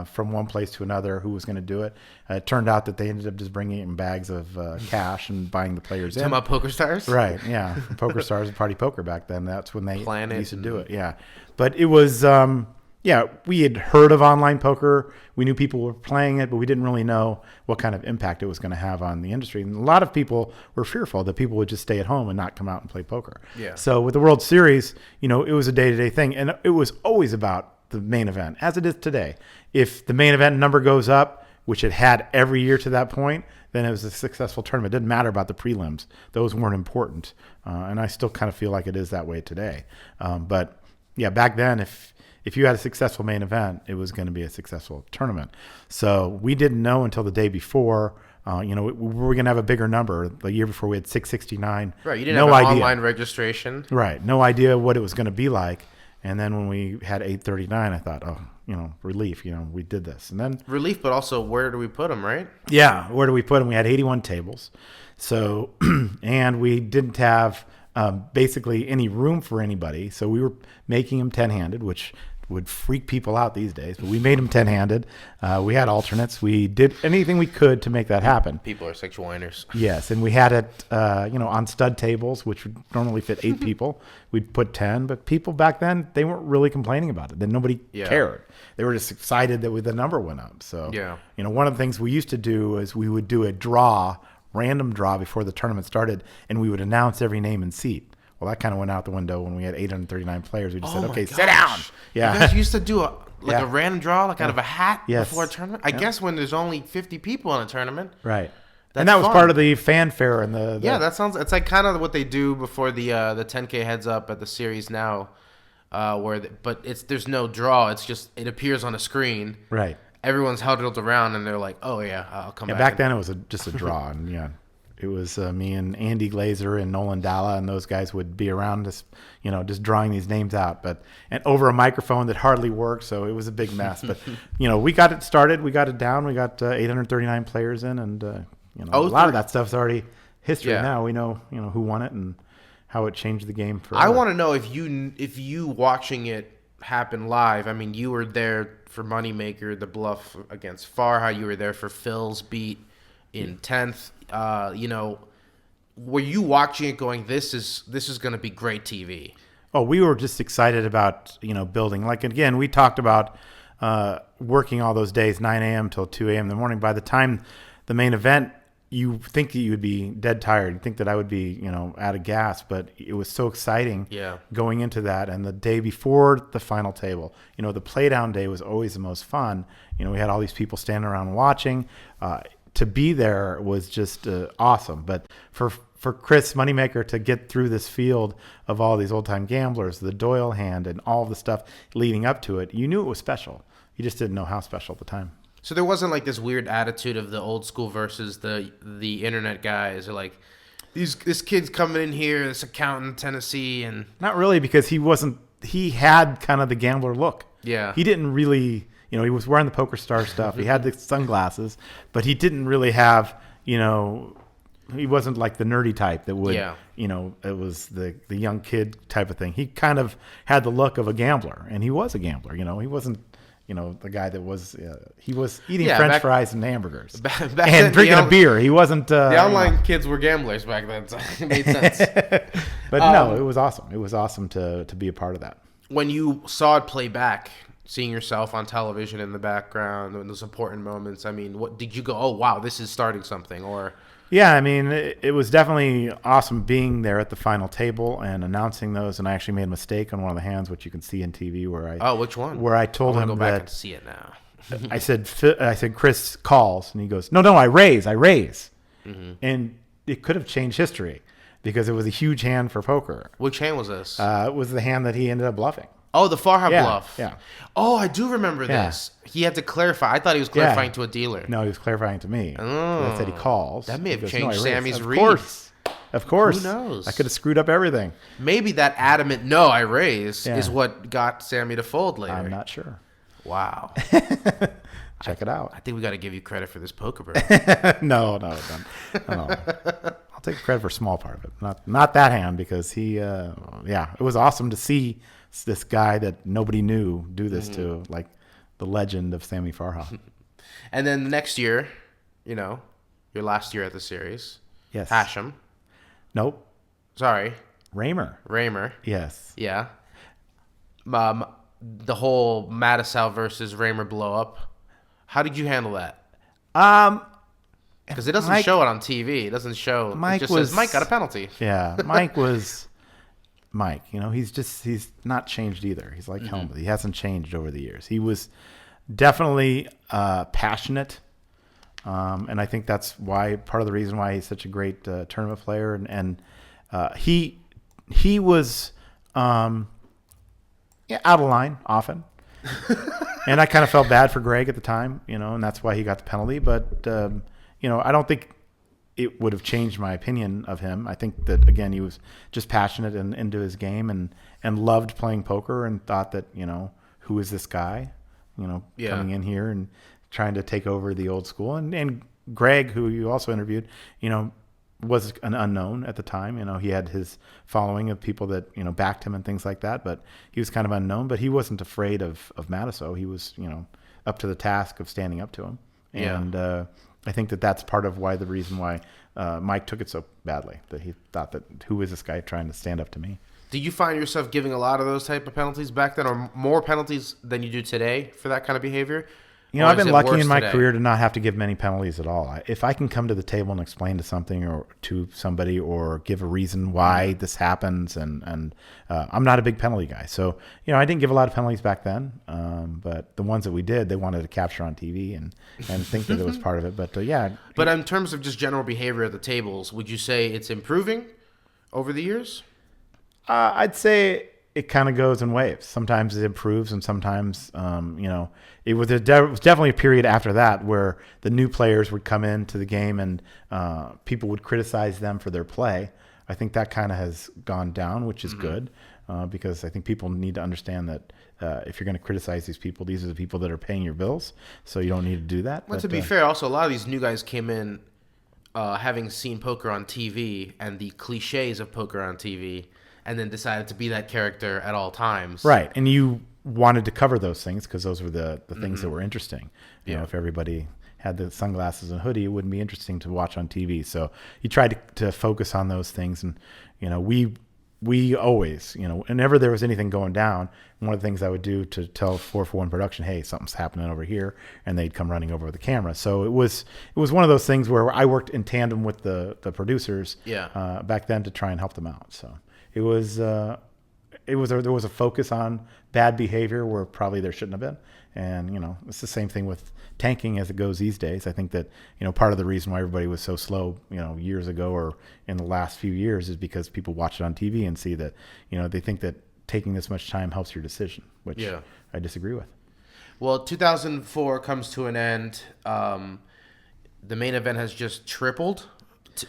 from one place to another, who was going to do it. It turned out that they ended up just bringing it in bags of cash and buying the players in. Talking about Poker Stars? Right, yeah. Poker Stars and Party Poker back then. That's when they used to do it, yeah. But it was, we had heard of online poker. We knew people were playing it, but we didn't really know what kind of impact it was going to have on the industry. And a lot of people were fearful that people would just stay at home and not come out and play poker. Yeah. So with the World Series, it was a day-to-day thing. And it was always about the main event, as it is today. If the main event number goes up, which it had every year to that point, then it was a successful tournament. It didn't matter about the prelims. Those weren't important. And I still kind of feel like it is that way today. But yeah, back then, if you had a successful main event, it was going to be a successful tournament. So we didn't know until the day before. We were going to have a bigger number. The year before, we had 669. Right, you didn't have an online registration. Right, no idea what it was going to be like. And then when we had 839, I thought, relief, we did this. And then relief, but also where do we put them, right? Yeah, where do we put them? We had 81 tables. So, and we didn't have basically any room for anybody. So we were making them 10-handed, which would freak people out these days, but we made them 10-handed. We had alternates. We did anything we could to make that happen. People are sexual whiners. Yes, and we had it, on stud tables, which would normally fit 8 people. We'd put 10, but people back then, they weren't really complaining about it. Then nobody cared. They were just excited that the number went up. So, one of the things we used to do is we would do a random draw before the tournament started, and we would announce every name and seat. Well, that kind of went out the window when we had 839 players. We just said, okay, sit down. Yeah. You guys used to do a random draw, out of a hat before a tournament? I guess when there's only 50 people in a tournament. Right. And that was part of the fanfare and the that sounds. It's like kind of what they do before the 10K heads up at the series now, but there's no draw. It's just it appears on a screen. Right. Everyone's huddled around and they're like, oh yeah, I'll come back. Back then it was just a draw, and it was me and Andy Glazer and Nolan Dalla, and those guys would be around us, just drawing these names out, and over a microphone that hardly worked, so it was a big mess. But we got it started, we got it down, we got 839 players in, and a lot of that stuff's already history now. We know who won it and how it changed the game forever. I want to know if you watching it happen live. I mean, you were there for Moneymaker, the bluff against Farha. You were there for Phil's beat in 10th. Were you watching it going, this is going to be great TV? Oh, we were just excited about, building. Like, again, we talked about working all those days, 9 a.m. till 2 a.m. in the morning. By the time the main event, you think that you would be dead tired. You think that I would be, out of gas. But it was so exciting going into that. And the day before the final table, the playdown day was always the most fun. We had all these people standing around watching. To be there was just awesome. But for Chris Moneymaker to get through this field of all these old-time gamblers, the Doyle hand, and all the stuff leading up to it, you knew it was special. You just didn't know how special at the time. So there wasn't like this weird attitude of the old school versus the internet guys, or like this kid's coming in here, this accountant in Tennessee, and not really, because he had kind of the gambler look. Yeah. He didn't really, he was wearing the Poker Star stuff. He had the sunglasses, but he didn't really have, he wasn't like the nerdy type that would, it was the young kid type of thing. He kind of had the look of a gambler, and he was a gambler. He wasn't, the guy that was, he was eating French fries and hamburgers and drinking a beer. He wasn't. The online kids were gamblers back then, so it made sense. But no, it was awesome. It was awesome to be a part of that. When you saw it play back, seeing yourself on television in the background in those important moments, I mean, what did you go, oh, wow, this is starting something? Or yeah, I mean, it was definitely awesome being there at the final table and announcing those. And I actually made a mistake on one of the hands, which you can see in TV, where which one? Where I told him go back and see it now. I said, Chris calls, and he goes, no, I raise. Mm-hmm. And it could have changed history because it was a huge hand for poker. Which hand was this? It was the hand that he ended up bluffing. Oh, the Farha bluff. Yeah. Oh, I do remember this. He had to clarify. I thought he was clarifying to a dealer. No, he was clarifying to me. Oh. I said he calls. That may have changed Sammy's read. Of course. Who knows? I could have screwed up everything. Maybe that adamant, no, I raise, is what got Sammy to fold later. I'm not sure. Wow. Check it out. I think we got to give you credit for this poker, bro. No. I'll take credit for a small part of it. Not that hand, because he, it was awesome to see this guy that nobody knew do this to, like the legend of Sammy Farha. And then the next year, your last year at the series. Yes. Hashem. Nope. Sorry. Raymer. Yes. Yeah. The whole Mattisau versus Raymer blow up. How did you handle that? Because it doesn't show it on TV. It doesn't show. It just says Mike got a penalty. Yeah, Mike was Mike. He's not changed either. He's like Helmut. He hasn't changed over the years. He was definitely passionate, and I think that's part of the reason why he's such a great tournament player. And he was out of line often. And I kind of felt bad for Greg at the time, and that's why he got the penalty. But, I don't think it would have changed my opinion of him. I think that, again, he was just passionate and into his game and loved playing poker and thought that, who is this guy, coming in here and trying to take over the old school. And Greg, who you also interviewed, was an unknown at the time. He had his following of people that, backed him and things like that, but he was kind of unknown, but he wasn't afraid of Matusow. He was, up to the task of standing up to him. Yeah. And I think that's part of the reason why Mike took it so badly, that he thought that, who is this guy trying to stand up to me? Did you find yourself giving a lot of those type of penalties back then, or more penalties than you do today for that kind of behavior? I've been lucky in my career to not have to give many penalties at all. If I can come to the table and explain to something or to somebody or give a reason why this happens, and I'm not a big penalty guy. So, I didn't give a lot of penalties back then, but the ones that we did, they wanted to capture on TV and think that it was part of it. But, yeah. But in terms of just general behavior at the tables, would you say it's improving over the years? I'd say it kind of goes in waves. Sometimes it improves, and sometimes, it was definitely a period after that where the new players would come into the game and people would criticize them for their play. I think that kind of has gone down, which is good, because I think people need to understand that if you're going to criticize these people, these are the people that are paying your bills, so you don't need to do that. Well, to be fair, also a lot of these new guys came in having seen poker on TV and the cliches of poker on TV, and then decided to be that character at all times. Right. And you wanted to cover those things because those were the things that were interesting. If everybody had the sunglasses and hoodie, it wouldn't be interesting to watch on TV. So you tried to focus on those things. And, we always, whenever there was anything going down, one of the things I would do to tell 441 production, hey, something's happening over here, and they'd come running over with the camera. So it was one of those things where I worked in tandem with the producers back then to try and help them out. So there was a focus on bad behavior where probably there shouldn't have been. And, it's the same thing with tanking as it goes these days. I think that, part of the reason why everybody was so slow, years ago or in the last few years is because people watch it on TV and see that, they think that taking this much time helps your decision, which I disagree with. Well, 2004 comes to an end. The main event has just tripled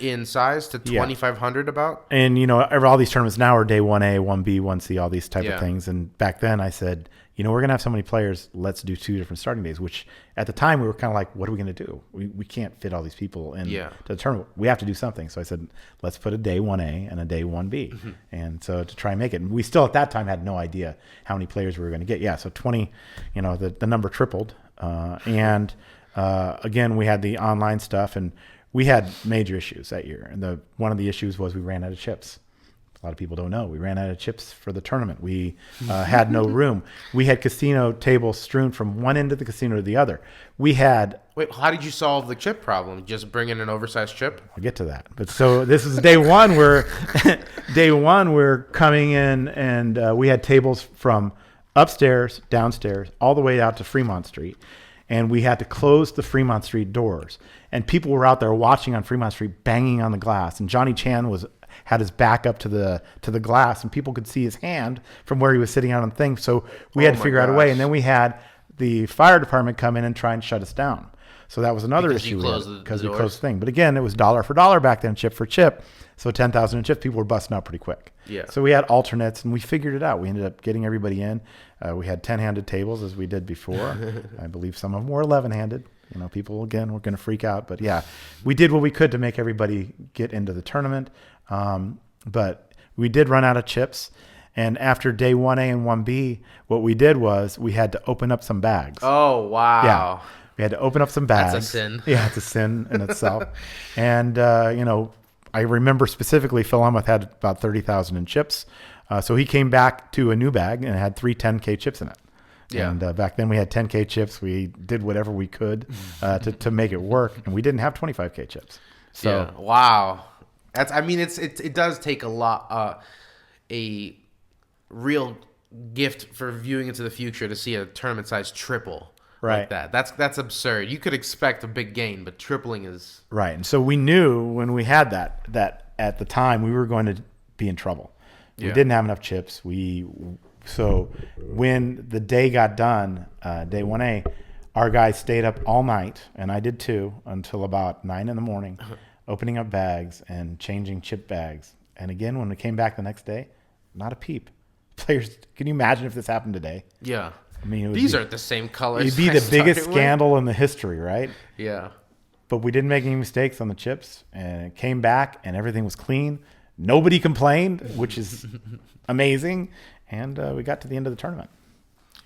in size to 2,500 about. And, all these tournaments now are day 1A, 1B, 1C, all these type of things. And back then I said, we're going to have so many players, let's do 2 different starting days, which at the time we were kind of like, what are we going to do? We can't fit all these people in to the tournament. We have to do something. So I said, let's put a day 1A and a day 1B. Mm-hmm. And so to try and make it, and we still at that time had no idea how many players we were going to get. Yeah. So 20, the number tripled. And again, we had the online stuff, and we had major issues that year. And one of the issues was we ran out of chips. A lot of people don't know. We ran out of chips for the tournament. We had no room. We had casino tables strewn from one end of the casino to the other. Wait, how did you solve the chip problem? Just bring in an oversized chip? I'll get to that. But so this is day one. We're coming in, and we had tables from upstairs, downstairs, all the way out to Fremont Street. And we had to close the Fremont Street doors. And people were out there watching on Fremont Street, banging on the glass. And Johnny Chan had his back up to the glass, and people could see his hand from where he was sitting out on the thing. So we had to figure out a way. And then we had the fire department come in and try and shut us down. So that was another issue because we closed the thing. But again, it was dollar for dollar back then, chip for chip. So 10,000 in chips, people were busting out pretty quick. Yeah. So we had alternates, and we figured it out. We ended up getting everybody in. We had 10-handed tables as we did before. I believe some of them were 11-handed. People, again, were going to freak out. But, yeah, we did what we could to make everybody get into the tournament. But we did run out of chips. And after day 1A and 1B, what we did was we had to open up some bags. Oh, wow. Yeah. We had to open up some bags. That's a sin. Yeah, it's a sin in itself. And, I remember specifically Phil Hellmuth had about 30,000 in chips. So he came back to a new bag and had 3 10K chips in it. Yeah. And back then we had 10K chips. We did whatever we could to make it work. And we didn't have 25K chips. So yeah. Wow. It does take a lot, a real gift for viewing into the future to see a tournament size triple. Right. Like that. That's absurd. You could expect a big gain, but tripling is right. And so we knew when we had that at the time we were going to be in trouble. We didn't have enough chips. So when the day got done, day 1A, our guys stayed up all night, and I did too, until about 9 a.m, opening up bags and changing chip bags. And again, when we came back the next day, not a peep. Players, can you imagine if this happened today? Yeah. I mean, these aren't the same colors. It'd be the biggest scandal in the history, right? Yeah. but we didn't make any mistakes on the chips, and it came back and everything was clean. Nobody complained, which is amazing. And we got to the end of the tournament.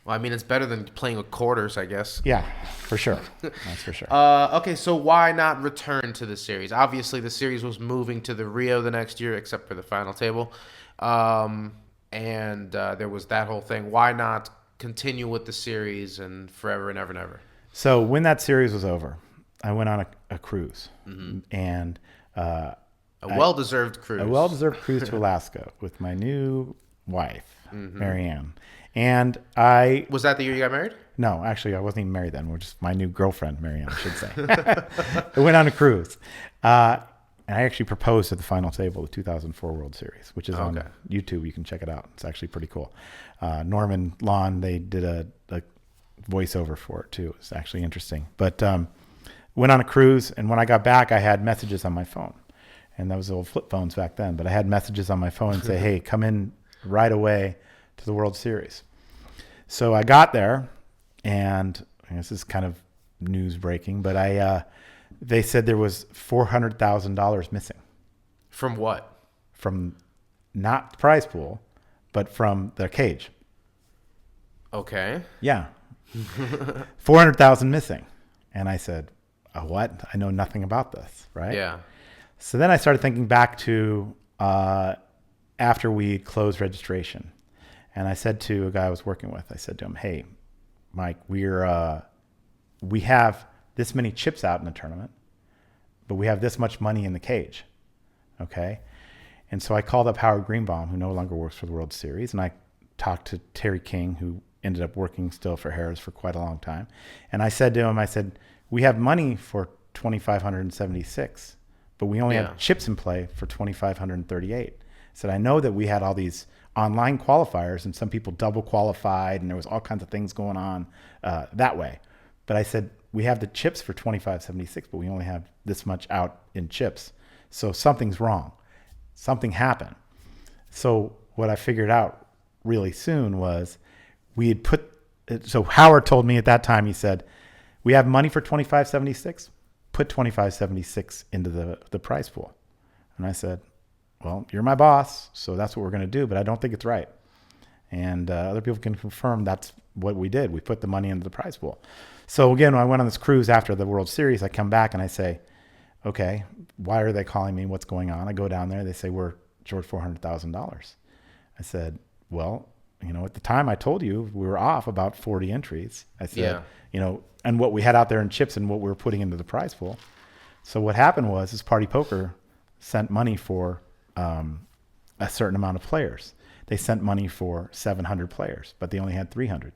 Well, I mean, it's better than playing with quarters, I guess. Yeah, for sure. That's for sure. Okay, so why not return to the series? Obviously, the series was moving to the Rio the next year, except for the final table. And there was that whole thing. Why not continue with the series and forever and ever and ever? So when that series was over, I went on a cruise. And a well-deserved cruise. A well-deserved cruise to Alaska with my new wife, Marianne. And Was that the year you got married? No, actually, I wasn't even married then. We're just my new girlfriend, Marianne, I should say. I went on a cruise. And I actually proposed at the final table of the 2004 World Series, which is on YouTube. You can check it out. It's actually pretty cool. Norman Lawn, they did a voiceover for it, too. It's actually interesting. But went on a cruise, and when I got back, I had messages on my phone. And that was old flip phones back then. But I had messages on my phone and say, hey, come in right away to the World Series. So I got there, and this is kind of news breaking, but they said there was $400,000 missing. From what? From not the prize pool, but from their cage. Okay. Yeah. 400,000 missing. And I said, what? I know nothing about this, right? Yeah. So then I started thinking back to after we closed registration. And I said to a guy I was working with, I said to him, hey, Mike, we have this many chips out in the tournament, but we have this much money in the cage. Okay. And so I called up Howard Greenbaum, who no longer works for the World Series. And I talked to Terry King, who ended up working still for Harris for quite a long time. And I said to him, we have money for 2,576, but we only have chips in play for 2,538. I said, I know that we had all these online qualifiers and some people double qualified and there was all kinds of things going on that way. But I said, we have the chips for 2,576, but we only have this much out in chips. So something's wrong. Something happened. So what I figured out really soon was so Howard told me at that time, he said, we have money for 2,576, put 2,576 into the prize pool. And I said, well, you're my boss, so that's what we're going to do, but I don't think it's right. And other people can confirm that's what we did. We put the money into the prize pool. So again, when I went on this cruise after the World Series, I come back and I say, okay, why are they calling me? What's going on? I go down there. They say, we're short $400,000. I said, well, at the time I told you we were off about 40 entries. I said, and what we had out there in chips and what we were putting into the prize pool. So what happened was Party Poker sent money for a certain amount of players. They sent money for 700 players, but they only had 300.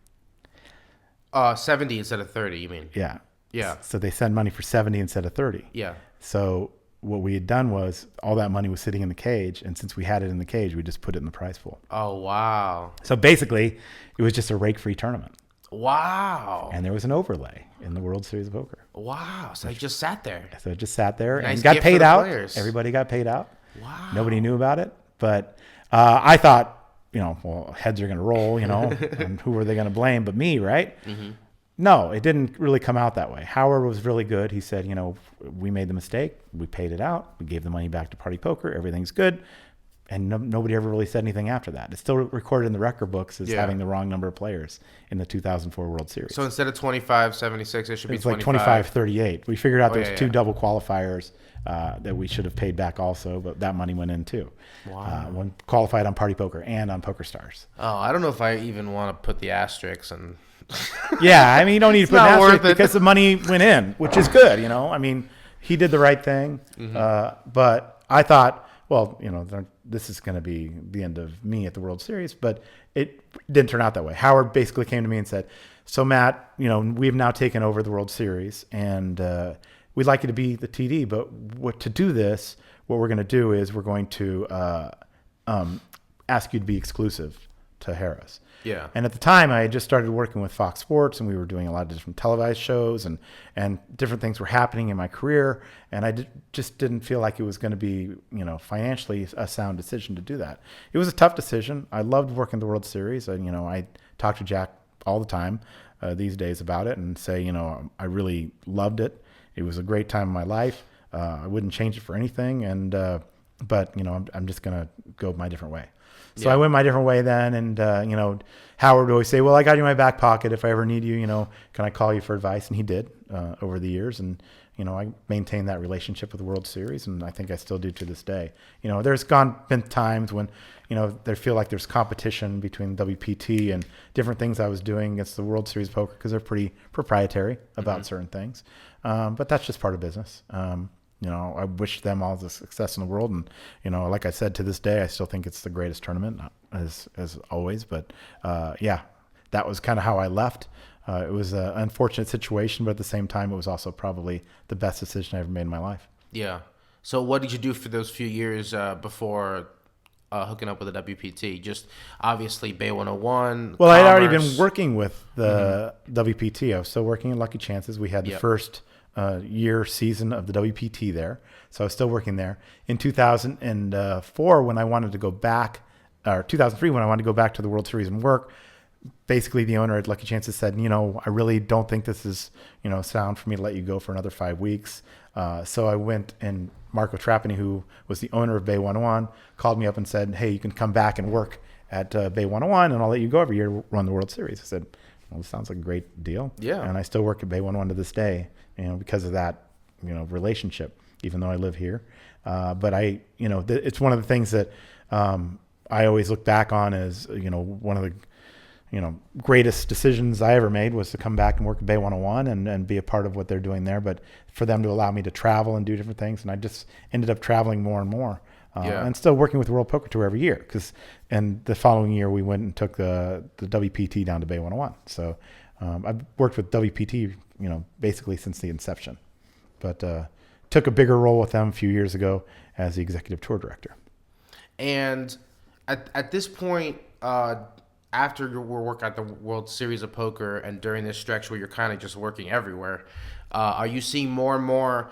70 instead of 30, you mean? Yeah. Yeah. So they sent money for 70 instead of 30. Yeah. So what we had done was all that money was sitting in the cage, and since we had it in the cage, we just put it in the prize pool. Oh, wow. So basically, it was just a rake-free tournament. Wow. And there was an overlay in the World Series of Poker. Wow. So I just sat there. So it just sat there Nice and got gift paid for the out. players. Everybody got paid out. Wow. Nobody knew about it. But I thought, heads are going to roll, and who are they going to blame but me, right? Mm-hmm. No, it didn't really come out that way. Howard was really good. He said, we made the mistake. We paid it out. We gave the money back to Party Poker. Everything's good. And nobody ever really said anything after that. It's still recorded in the record books as having the wrong number of players in the 2004 World Series. So instead of 25.76, it should be 25. Like 25.38. We figured out there's two double qualifiers that we should have paid back also, but that money went in too. Wow. One qualified on Party Poker and on PokerStars. Oh, I don't know if I even want to put the asterisks and... Yeah, you don't need to put an asterisk worth it. because the money went in, which is good, he did the right thing. Mm-hmm. But I thought, well, this is going to be the end of me at the World Series, but it didn't turn out that way. Howard basically came to me and said, so Matt, we've now taken over the World Series and we'd like you to be the TD, but to do this, what we're going to do is we're going to ask you to be exclusive to Harris. Yeah. And at the time, I had just started working with Fox Sports, and we were doing a lot of different televised shows, and different things were happening in my career, and I just didn't feel like it was going to be, financially a sound decision to do that. It was a tough decision. I loved working the World Series. I talk to Jack all the time these days about it and say, I really loved it, It was a great time in my life. I wouldn't change it for anything. And, but I'm just going to go my different way. So I went my different way then. And, Howard would always say, well, I got you in my back pocket. If I ever need you, can I call you for advice? And he did, over the years. And, I maintained that relationship with the World Series, and I think I still do to this day. There's been times when, there feel like there's competition between WPT and different things I was doing against the World Series poker because they're pretty proprietary about certain things. But that's just part of business. I wish them all the success in the world. And, like I said, to this day, I still think it's the greatest tournament as always. But, that was kind of how I left. It was an unfortunate situation, but at the same time, it was also probably the best decision I ever made in my life. Yeah. So what did you do for those few years before hooking up with the WPT? Just obviously Bay 101. Well, I had already been working with the WPT. I was still working in Lucky Chances. We had the first season of the WPT there. So I was still working there. In 2004, when I wanted to go back, or 2003, when I wanted to go back to the World Series and work, basically the owner at Lucky Chances said, I really don't think this is, sound for me to let you go for another 5 weeks. So I went, and Marco Trapani, who was the owner of Bay 101, called me up and said, hey, you can come back and work at Bay 101 and I'll let you go every year to run the World Series. I said, well, this sounds like a great deal. Yeah. And I still work at Bay 101 to this day, because of that, relationship, even though I live here. But it's one of the things that I always look back on as, one of the, greatest decisions I ever made was to come back and work at Bay 101 and be a part of what they're doing there. But for them to allow me to travel and do different things. And I just ended up traveling more and more and still working with the World Poker Tour every year. And the following year we went and took the WPT down to Bay 101. So I've worked with WPT, basically since the inception, but took a bigger role with them a few years ago as the executive tour director. And at this point, after your work at the World Series of Poker and during this stretch where you're kind of just working everywhere, are you seeing more and more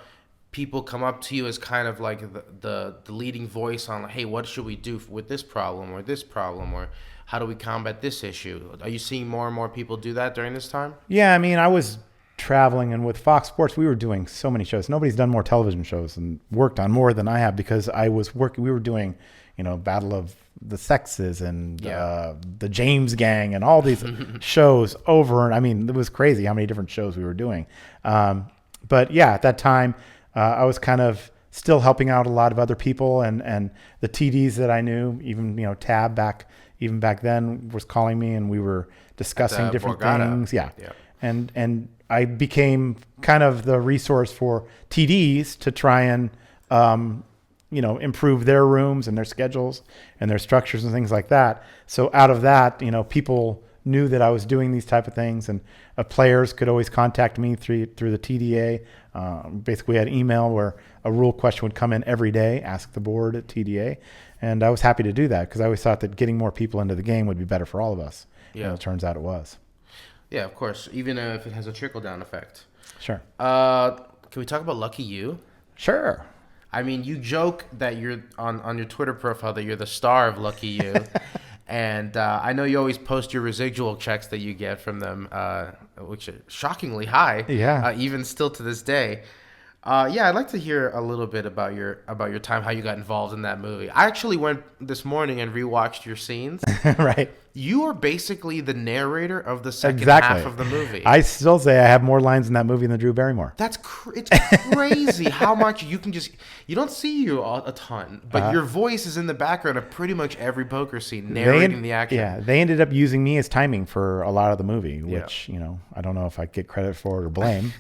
people come up to you as kind of like the leading voice on, hey, what should we do with this problem or how do we combat this issue? Are you seeing more and more people do that during this time? Yeah, I was traveling, and with Fox Sports, we were doing so many shows. Nobody's done more television shows and worked on more than I have because I was working. We were doing, Battle of the Sexes and the James Gang and all these shows over. And it was crazy how many different shows we were doing. But yeah, at that time, I was kind of still helping out a lot of other people and the TDs that I knew, even, Tab back then was calling me and we were discussing different things. Yeah. And I became kind of the resource for TDs to try and, improve their rooms and their schedules and their structures and things like that. So out of that, people knew that I was doing these type of things, and players could always contact me through the TDA. Basically, we had email where a rule question would come in every day, ask the board at TDA. And I was happy to do that because I always thought that getting more people into the game would be better for all of us. Yeah. And it turns out it was. Yeah, of course, even if it has a trickle-down effect. Sure. Can we talk about Lucky You? Sure. You joke that you're on your Twitter profile that you're the star of Lucky You. And I know you always post your residual checks that you get from them, which are shockingly high, even still to this day. I'd like to hear a little bit about your time, how you got involved in that movie. I actually went this morning and rewatched your scenes. Right. You are basically the narrator of the second half of the movie. I still say I have more lines in that movie than Drew Barrymore. It's crazy how much you can you don't see you a ton, but your voice is in the background of pretty much every poker scene, narrating the action. Yeah, they ended up using me as timing for a lot of the movie, which, I don't know if I get credit for it or blame.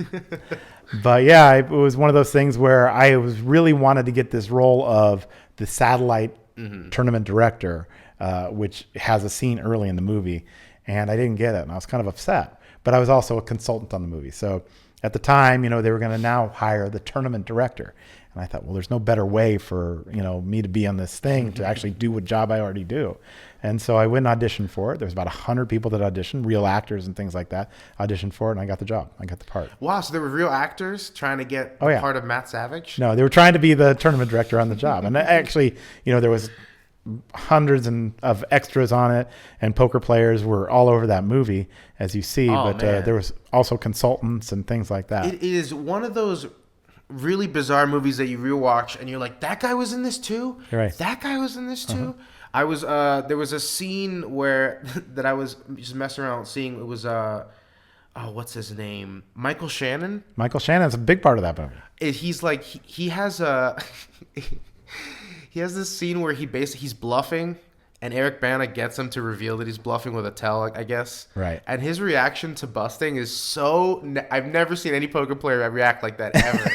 But yeah, it was one of those things where I was really wanted to get this role of the satellite tournament director, which has a scene early in the movie, and I didn't get it, and I was kind of upset. But I was also a consultant on the movie. So at the time, they were going to now hire the tournament director. And I thought, well, there's no better way for, me to be on this thing to actually do what job I already do. And so I went and auditioned for it. There was about 100 people that auditioned, real actors and things like that, auditioned for it, and I got the job. I got the part. Wow, so there were real actors trying to get part of Matt Savage? No, they were trying to be the tournament director on the job. And actually, there was hundreds of extras on it, and poker players were all over that movie, as you see. Oh, but man. there was also consultants and things like that. It is one of those really bizarre movies that you rewatch and you're like, that guy was in this too? You're right. That guy was in this too? I was there was a scene where that I was just messing around seeing. It was what's his name? Michael Shannon. Michael Shannon's a big part of that movie. He's like he has a he has this scene where he's bluffing, and Eric Bana gets him to reveal that he's bluffing with a tell, I guess. Right. And his reaction to busting is so... I've never seen any poker player react like that ever.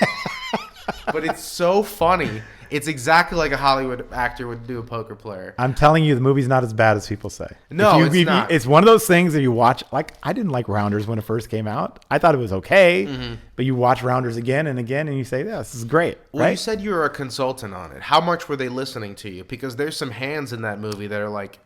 But it's so funny. It's exactly like a Hollywood actor would do a poker player. I'm telling you, the movie's not as bad as people say. No, it's not. It's one of those things that you watch. Like, I didn't like Rounders when it first came out. I thought it was okay, but you watch Rounders again and again, and you say, "Yeah, this is great." Well, right? you said you were a consultant on it. How much were they listening to you? Because there's some hands in that movie that are like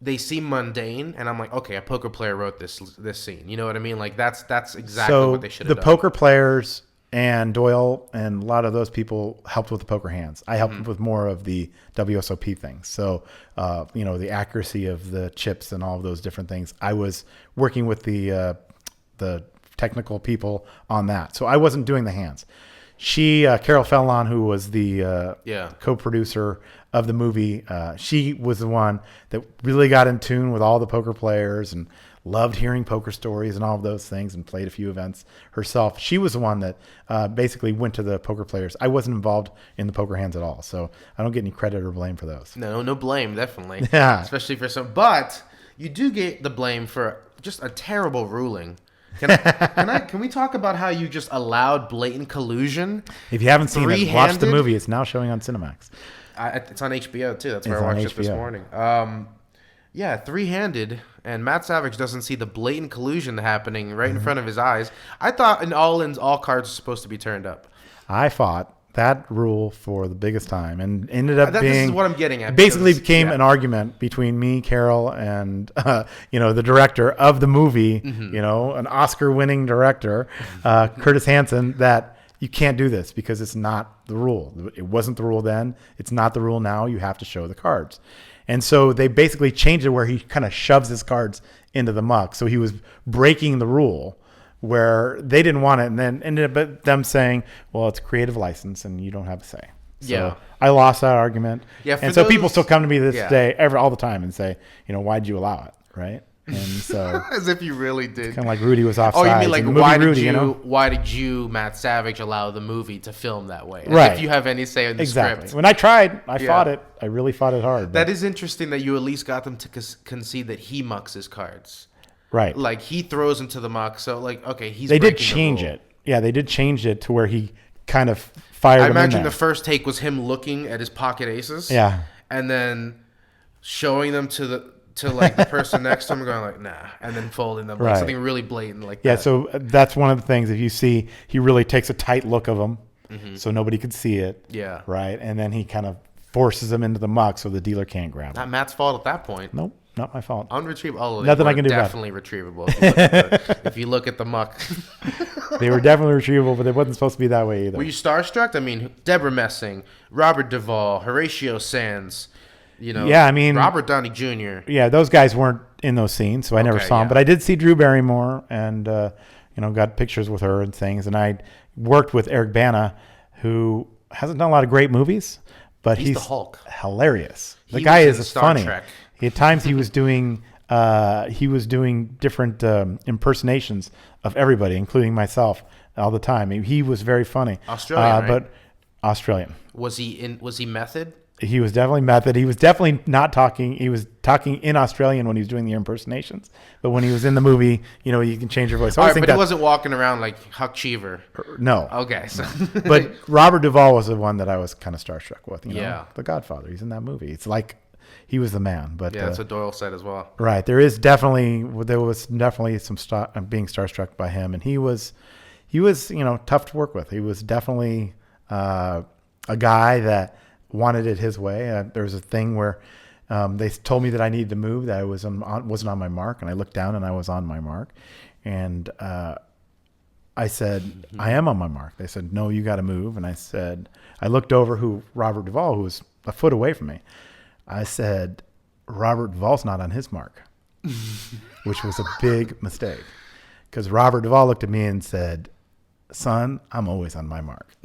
they seem mundane, and I'm like, okay, a poker player wrote this scene. You know what I mean? Like that's exactly what they should have done. The poker players and Doyle and a lot of those people helped with the poker hands. I helped with more of the WSOP things. So, the accuracy of the chips and all of those different things. I was working with the technical people on that. So I wasn't doing the hands. Carol Fellon, who was the co-producer of the movie, she was the one that really got in tune with all the poker players and loved hearing poker stories and all of those things, and played a few events herself. She was the one that basically went to the poker players. I wasn't involved in the poker hands at all, so I don't get any credit or blame for those. No blame, definitely. Yeah. Especially for some. But you do get the blame for just a terrible ruling. Can we talk about how you just allowed blatant collusion? If you haven't seen it, watch the movie. It's now showing on Cinemax. It's on HBO too. That's where I watched it this morning. Three-handed, and Matt Savage doesn't see the blatant collusion happening right in front of his eyes. I thought in all cards are supposed to be turned up. I fought that rule for the biggest time, and ended up being... This is what I'm getting at. Basically became an argument between me, Carol, and the director of the movie, an Oscar-winning director, Curtis Hanson, that you can't do this because it's not the rule. It wasn't the rule then. It's not the rule now. You have to show the cards. And so they basically changed it where he kind of shoves his cards into the muck. So he was breaking the rule where they didn't want it, and then ended up them saying, well, it's a creative license and you don't have a say. So I lost that argument. Yeah, and so people still come to me this day all the time and say, why'd you allow it, right? And so as if you really did. Kind of like Rudy was offside. Oh, you mean like why did you, Matt Savage, allow the movie to film that way? As right. If you have any say in the script. When I tried, I fought it. I really fought it hard. That is interesting that you at least got them to concede that he mucks his cards. Right. Like he throws into the muck. So like, okay, he's. They did change it. Yeah, they did change it to where he kind of fired. I imagine the first take was him looking at his pocket aces. Yeah. And then showing them to the person next to him, going like, nah, and then folding them, like something really blatant like that. Yeah, so that's one of the things. If you see, he really takes a tight look of them, so nobody could see it. Yeah. Right, and then he kind of forces them into the muck so the dealer can't grab them. Not Matt's fault at that point. Nope, not my fault. Unretrievable. Oh, nothing I can do. Definitely retrievable. If you look at the muck, they were definitely retrievable, but it wasn't supposed to be that way either. Were you starstruck? I mean, Deborah Messing, Robert Duvall, Horatio Sands. Yeah, I mean, Robert Downey Jr. Yeah, those guys weren't in those scenes, so I never saw them. But I did see Drew Barrymore, and got pictures with her and things. And I worked with Eric Bana, who hasn't done a lot of great movies, but he's the Hulk. Hilarious. The guy is funny. Trek. At times he was doing different impersonations of everybody, including myself, all the time. He was very funny. Australian, right? But Australian. Was he method? He was definitely method. He was definitely not talking. He was talking in Australian when he was doing the impersonations. But when he was in the movie, you can change your voice. All right, but he wasn't walking around like Huck Cheever. No. Okay. So. But Robert Duvall was the one that I was kind of starstruck with. The Godfather. He's in that movie. It's like he was the man. But yeah, that's what Doyle said as well. Right. There was definitely some being starstruck by him, and he was tough to work with. He was definitely a guy that wanted it his way. There was a thing where they told me that I needed to move, that I wasn't on my mark, and I looked down and I was on my mark, and I said, I am on my mark. They said, no, you got to move, and I said, I looked over Robert Duvall, who was a foot away from me. I said, Robert Duvall's not on his mark, which was a big mistake. Because Robert Duvall looked at me and said, son, I'm always on my mark.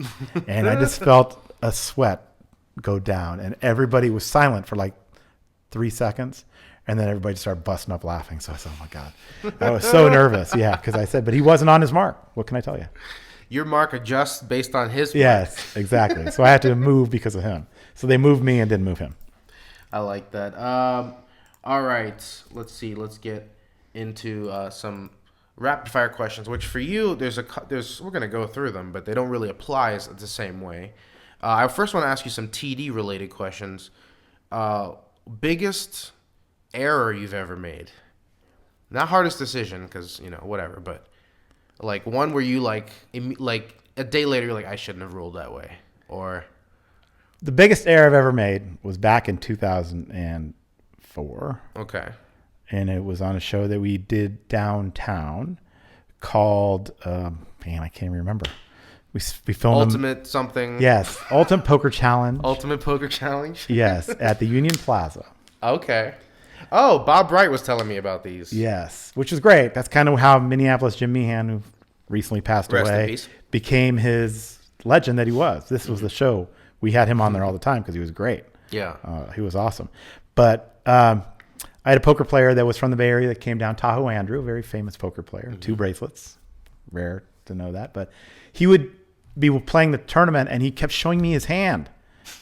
And I just felt a sweat go down. And everybody was silent for like 3 seconds. And then everybody started busting up laughing. So I said, oh, my God. I was so nervous. Yeah, because I said, but he wasn't on his mark. What can I tell you? Your mark adjusts based on his mark. Yes, exactly. So I had to move because of him. So they moved me and didn't move him. I like that. All right. Let's see. Let's get into some rapid fire questions, which for you, we're going to go through them, but they don't really apply the same way. I first want to ask you some TD related questions. Biggest error you've ever made? Not hardest decision, because, whatever, but like one where you like a day later, you're like, I shouldn't have ruled that way. Or the biggest error I've ever made was back in 2004. Okay. And it was on a show that we did downtown called, I can't remember. We filmed Ultimate something. Yes. Ultimate Poker Challenge. Ultimate Poker Challenge? Yes. At the Union Plaza. Okay. Oh, Bob Bright was telling me about these. Yes. Which was great. That's kind of how Minneapolis Jim Meehan, who recently passed away, became his legend that he was. This was the show. We had him on there all the time because he was great. Yeah. He was awesome. But I had a poker player that was from the Bay Area that came down, Tahoe Andrew, a very famous poker player, 2 bracelets. Rare to know that. But he would be playing the tournament, and he kept showing me his hand.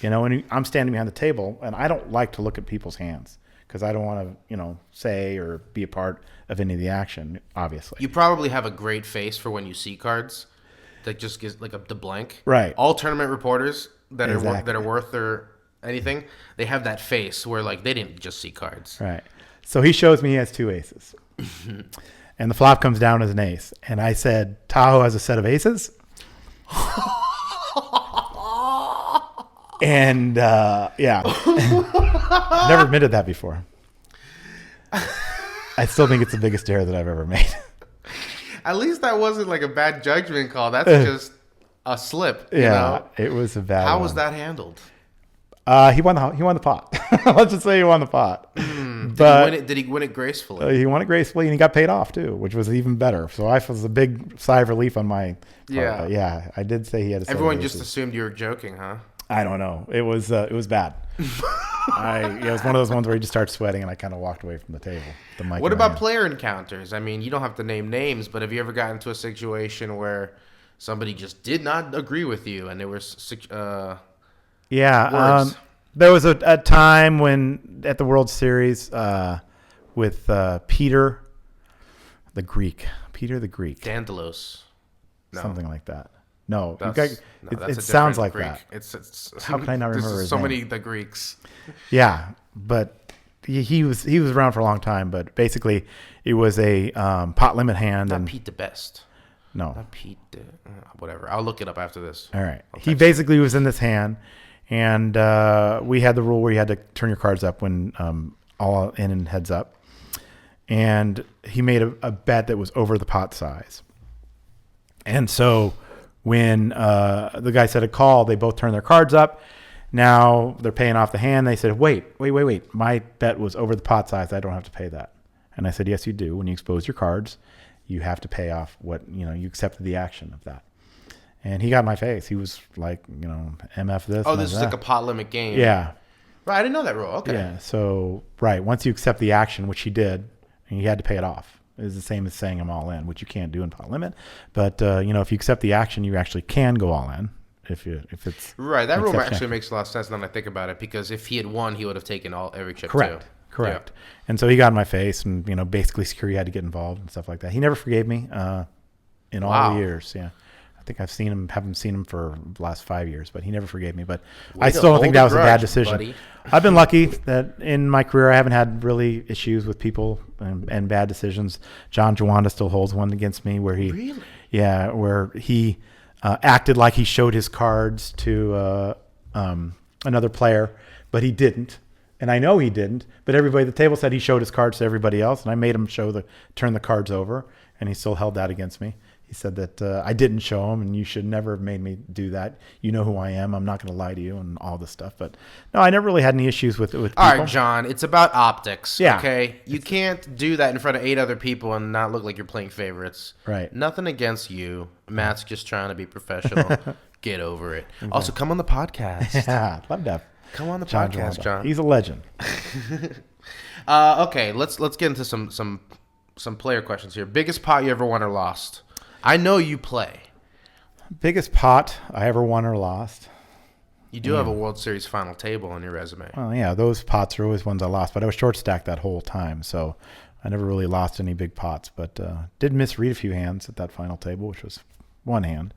And I'm standing behind the table, and I don't like to look at people's hands because I don't want to, say or be a part of any of the action, obviously. You probably have a great face for when you see cards that just gives like the blank. Right. All tournament reporters that Exactly. are worth or anything, they have that face where like they didn't just see cards. Right. So he shows me he has 2 aces. And the flop comes down as an ace. And I said, Tahoe has a set of aces? And, yeah. I've never admitted that before. I still think it's the biggest error that I've ever made. At least that wasn't like a bad judgment call. That's just a slip. Yeah, it was a bad How one. was that handled? He won the pot. Let's just say he won the pot. Did he win it gracefully? He won it gracefully, and he got paid off too, which was even better. So I was a big sigh of relief on my part. Yeah. But yeah, I did say he had a set of Everyone just aces. assumed you were joking, huh? I don't know. It was bad. It was one of those ones where you just start sweating, and I kind of walked away from the table. The mic What in my about hand. player encounters? I mean, you don't have to name names, but have you ever gotten into a situation where somebody just did not agree with you, and there was Yeah. words? There was a time when at the World Series with Peter the Greek. Dandalos. No. Something like that. No, That's it a sounds different like Greek. that. It's How can I not remember there's his so name? many the Greeks. Yeah, but he was around for a long time. But basically, it was a pot limit hand. Not and Pete the Best. No. Not Pete. Whatever. I'll look it up after this. All right. I'll He text basically was in this hand, and we had the rule where you had to turn your cards up when all in and heads up. And he made a bet that was over the pot size. And so when the guy said a call, they both turned their cards up. Now they're paying off the hand. They said, wait. My bet was over the pot size. I don't have to pay that. And I said, yes, you do. When you expose your cards, you have to pay off what, you accepted the action of that. And he got in my face. He was like, MF this. Oh, this is like a pot limit game. Yeah. Right. I didn't know that rule. Okay. Yeah. So, right. Once you accept the action, which he did, and he had to pay it off. It was the same as saying I'm all in, which you can't do in pot limit. But, if you accept the action, you actually can go all in. If it's right. That rule exception. actually makes a lot of sense now that I think about it, because if he had won, he would have taken every chip Correct. too. Correct. Yeah. And so he got in my face, and basically security had to get involved and stuff like that. He never forgave me in all the years. Yeah, I think haven't seen him for the last 5 years, but he never forgave me. But I still don't think that was a bad decision. Buddy. I've been lucky that in my career I haven't had really issues with people and bad decisions. John Jawanda still holds one against me where he acted like he showed his cards to another player, but he didn't. And I know he didn't, but everybody at the table said he showed his cards to everybody else, and I made him turn the cards over, and he still held that against me. He said that I didn't show him, and you should never have made me do that. You know who I am. I'm not going to lie to you and all this stuff. But no, I never really had any issues with people. All right, John, it's about optics. Yeah. Okay? You can't do that in front of 8 other people and not look like you're playing favorites. Right. Nothing against you. Matt's just trying to be professional. Get over it. Okay. Also, come on the podcast. Yeah, love that. Come on the podcast, John. He's a legend. Okay, let's get into some player questions here. Biggest pot you ever won or lost? I know you play. Biggest pot I ever won or lost. You do have a World Series final table on your resume. Well, yeah, those pots are always ones I lost, but I was short stacked that whole time, so I never really lost any big pots. But did misread a few hands at that final table, which was one hand,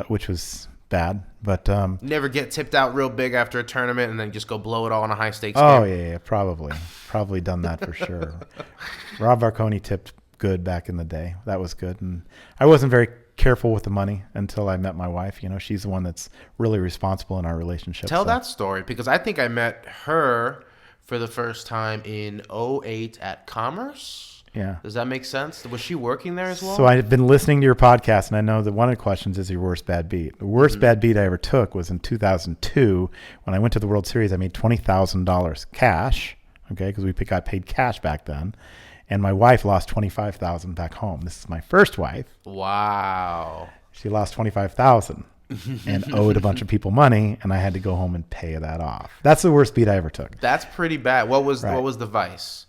which was bad. But never get tipped out real big after a tournament and then just go blow it all in a high stakes game. Yeah, probably done that for sure. Rob Varconi tipped good back in the day. That was good, and I wasn't very careful with the money until I met my wife. You know, she's the one that's really responsible in our relationship. Tell that story, because I think I met her for the first time in 2008 at Commerce. Yeah. Does that make sense? Was she working there as well? So I've been listening to your podcast, and I know that one of the questions is your worst bad beat. The worst bad beat I ever took was in 2002 when I went to the World Series. I made $20,000 cash, okay, because we got paid cash back then. And my wife lost $25,000 back home. This is my first wife. Wow. She lost $25,000 and owed a bunch of people money, and I had to go home and pay that off. That's the worst beat I ever took. That's pretty bad. What was the vice?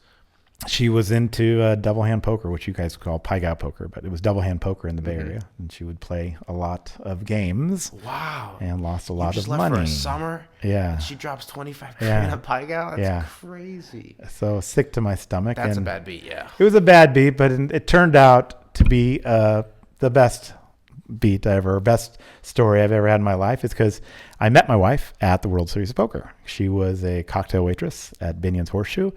She was into double hand poker, which you guys call pie-gow poker, but it was double hand poker in the Bay Area, and she would play a lot of games. Wow! And lost a lot of left money. For a summer. Yeah. And she drops $25,000 on pie-gow. That's crazy. So sick to my stomach. That's a bad beat. Yeah. It was a bad beat, but it turned out to be the best beat best story I've ever had in my life. Is because I met my wife at the World Series of Poker. She was a cocktail waitress at Binion's Horseshoe.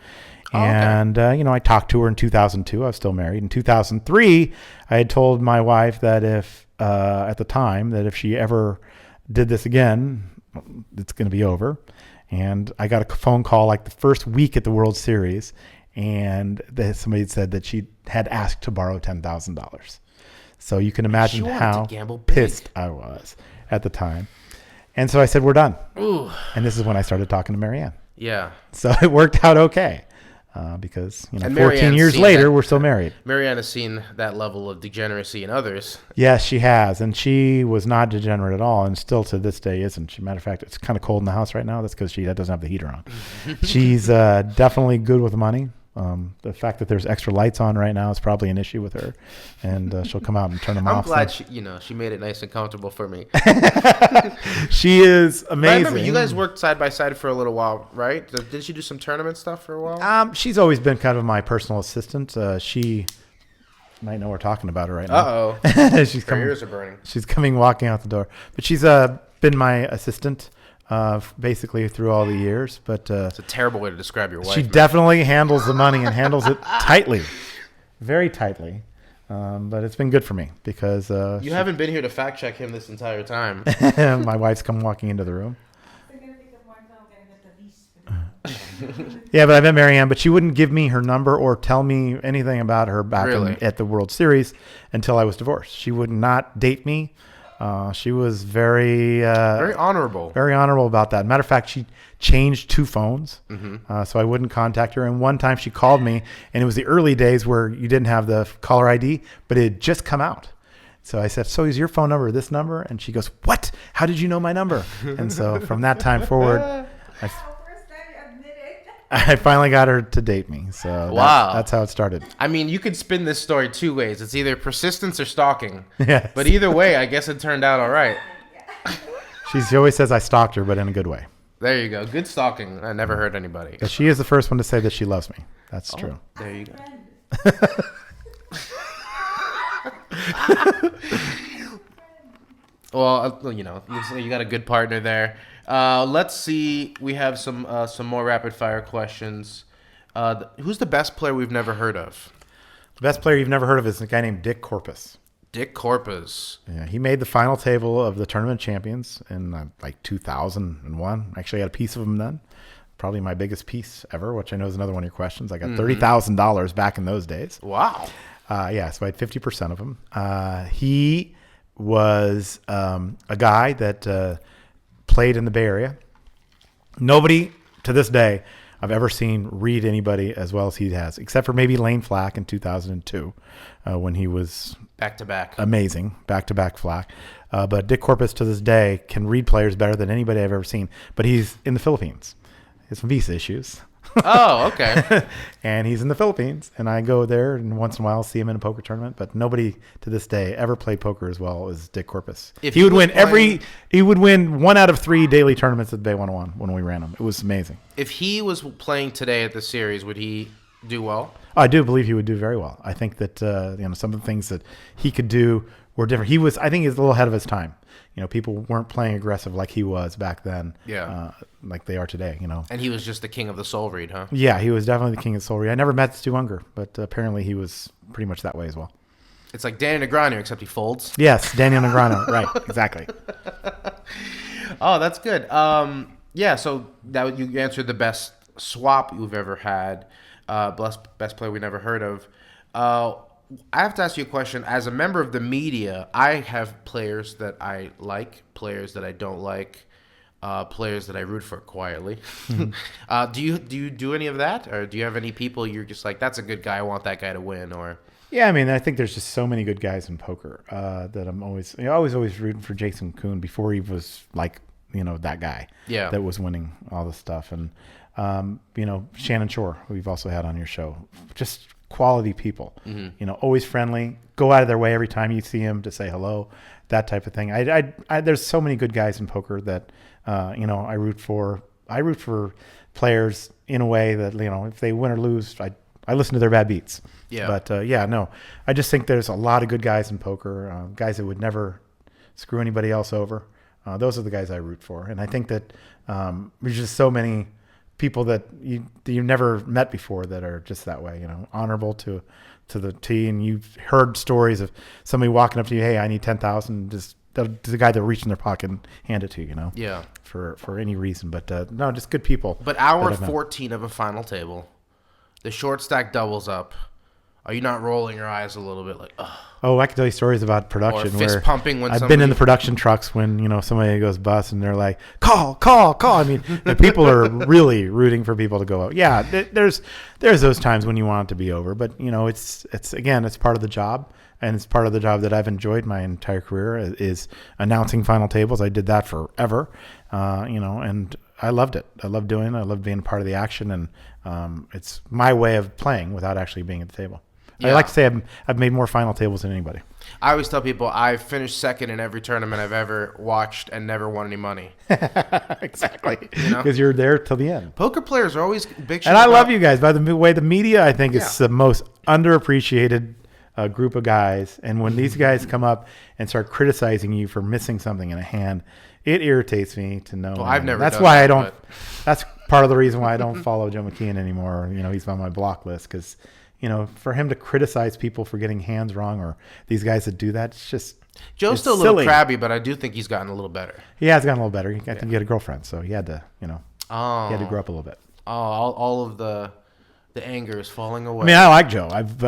And, I talked to her in 2002. I was still married. In 2003, I had told my wife that at the time, that if she ever did this again, it's going to be over. And I got a phone call like the first week at the World Series, and somebody had said that she had asked to borrow $10,000. So you can imagine how pissed I was at the time. And so I said, we're done. Ooh. And this is when I started talking to Marianne. Yeah. So it worked out okay. Because 14 years later, we're still married. Marianne has seen that level of degeneracy in others. Yes, she has, and she was not degenerate at all, and still to this day isn't. Matter of fact, it's kind of cold in the house right now. That's because she doesn't have the heater on. She's definitely good with money. The fact that there's extra lights on right now is probably an issue with her, and she'll come out and turn them off. I'm glad she made it nice and comfortable for me. She is amazing. I remember you guys worked side by side for a little while, right? Did she do some tournament stuff for a while? She's always been kind of my personal assistant. She might know we're talking about her right now. Uh-oh. Her ears are burning. She's coming walking out the door, but she's been my assistant. Basically through all the years, but it's a terrible way to describe your wife. She definitely handles the money and handles it tightly, very tightly. But it's been good for me because you haven't been here to fact check him this entire time. My wife's come walking into the room. Yeah, but I met Marianne, but she wouldn't give me her number or tell me anything about her back at the World Series until I was divorced. She would not date me. She was very honorable. Very honorable about that. Matter of fact, she changed 2 phones, so I wouldn't contact her. And one time she called me, and it was the early days where you didn't have the caller ID, but it had just come out. So I said, "So is your phone number this number?" And she goes, "What? How did you know my number?" And so from that time forward, I finally got her to date me. So that's how it started. I mean, you could spin this story 2 ways. It's either persistence or stalking. Yes. But either way, I guess it turned out all right. She always says I stalked her, but in a good way. There you go. Good stalking. I never hurt anybody. But she is the first one to say that she loves me. That's true. There you go. Well, you got a good partner there. Let's see. We have some more rapid fire questions. Who's the best player we've never heard of? The best player you've never heard of is a guy named Dick Corpus. Dick Corpus. Yeah, he made the final table of the Tournament Champions in 2001. Actually, I had a piece of him then. Probably my biggest piece ever, which I know is another one of your questions. I got $30,000 back in those days. Wow. So I had 50% of them. He was a guy that played in the Bay Area. Nobody to this day I've ever seen read anybody as well as he has, except for maybe Lane Flack in 2002 when he was back-to-back. Amazing, back-to-back Flack. But Dick Corpus to this day can read players better than anybody I've ever seen. But he's in the Philippines. He has some visa issues. Oh, okay. And he's in the Philippines, and I go there and once in a while see him in a poker tournament. But nobody to this day ever played poker as well as Dick Corpus. He would win 1 out of 3 daily tournaments at Bay 101 when we ran them. It was amazing. If he was playing today at the series, would he do well? I do believe he would do very well. I think that some of the things that he could do were different. I think he's a little ahead of his time. People weren't playing aggressive like he was back then. Yeah. Like they are today. And he was just the king of the soul read, huh? Yeah, he was definitely the king of the soul read. I never met Stu Unger, but apparently he was pretty much that way as well. It's like Danny Negreanu, except he folds. Yes, Daniel Negreanu. Right, exactly. Oh, that's good. So that you answered the best swap you've ever had. Best player we never heard of. I have to ask you a question. As a member of the media, I have players that I like, players that I don't like, players that I root for quietly. Mm-hmm. Do you do any of that, or do you have any people you're just like, that's a good guy, I want that guy to win? Or yeah, I mean, I think there's just so many good guys in poker that I'm always rooting for Jason Kuhn before he was like that guy that was winning all this stuff, and Shannon Shore, who we've also had on your show, just quality people, always friendly, go out of their way every time you see him to say hello, that type of thing. I there's so many good guys in poker that, I root for. I root for players in a way that, if they win or lose, I listen to their bad beats. Yeah. But I just think there's a lot of good guys in poker, guys that would never screw anybody else over. Those are the guys I root for. And I think that there's just so many people that you never met before that are just that way, honorable to the T. And you've heard stories of somebody walking up to you, hey, I need 10,000, just the guy that will reach in their pocket and hand it to you, Yeah. For any reason. But no, just good people. But hour 14 of a final table, the short stack doubles up. Are you not rolling your eyes a little bit like, ugh? Oh, I can tell you stories about production or fist where pumping when I've been in the production trucks when, somebody goes bust and they're like, call. I mean, the people are really rooting for people to go out. Yeah, there's those times when you want it to be over, but it's part of the job, and it's part of the job that I've enjoyed my entire career is announcing final tables. I did that forever, and I loved it. I loved doing it. I loved being a part of the action, and it's my way of playing without actually being at the table. Yeah. I like to say I've made more final tables than anybody. I always tell people I've finished second in every tournament I've ever watched and never won any money. Exactly. Because you're there till the end. Poker players are always big. And I love you guys. By the way, the media, I think, is the most underappreciated group of guys. And when these guys come up and start criticizing you for missing something in a hand, it irritates me to know. Well, I've never. That's why I don't. That's part of the reason why I don't follow Joe McKeon anymore. He's on my block list because. For him to criticize people for getting hands wrong or these guys that do that, it's just Joe's still a little crabby, but I do think he's gotten a little better. He has gotten a little better. I think he had a girlfriend, so he had to, he had to grow up a little bit. Oh, all of the anger is falling away. I mean, I like Joe. I've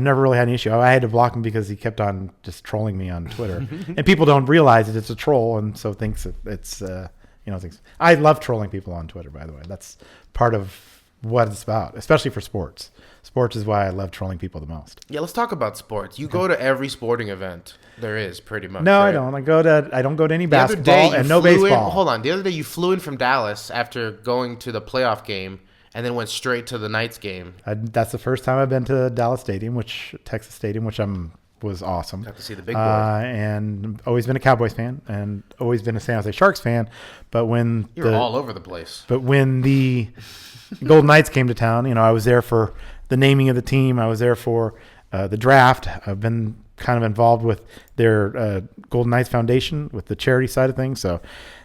never really had an issue. I had to block him because he kept on just trolling me on Twitter, and people don't realize that it's a troll, and so thinks it's things. I love trolling people on Twitter. By the way, that's part of what it's about, especially for sports. Sports is why I love trolling people the most. Yeah, let's talk about sports. You go to every sporting event there is, pretty much. No, right? I don't. I don't go to any basketball and no baseball. Hold on. The other day you flew in from Dallas after going to the playoff game and then went straight to the Knights game. That's the first time I've been to Dallas Stadium, Texas Stadium, which was awesome. Got to see the big boy. And always been a Cowboys fan and always been a San Jose Sharks fan. But when you're all over the place. But when the Golden Knights came to town, I was there for the naming of the team. I was there for the draft. I've been kind of involved with their Golden Knights Foundation with the charity side of things. So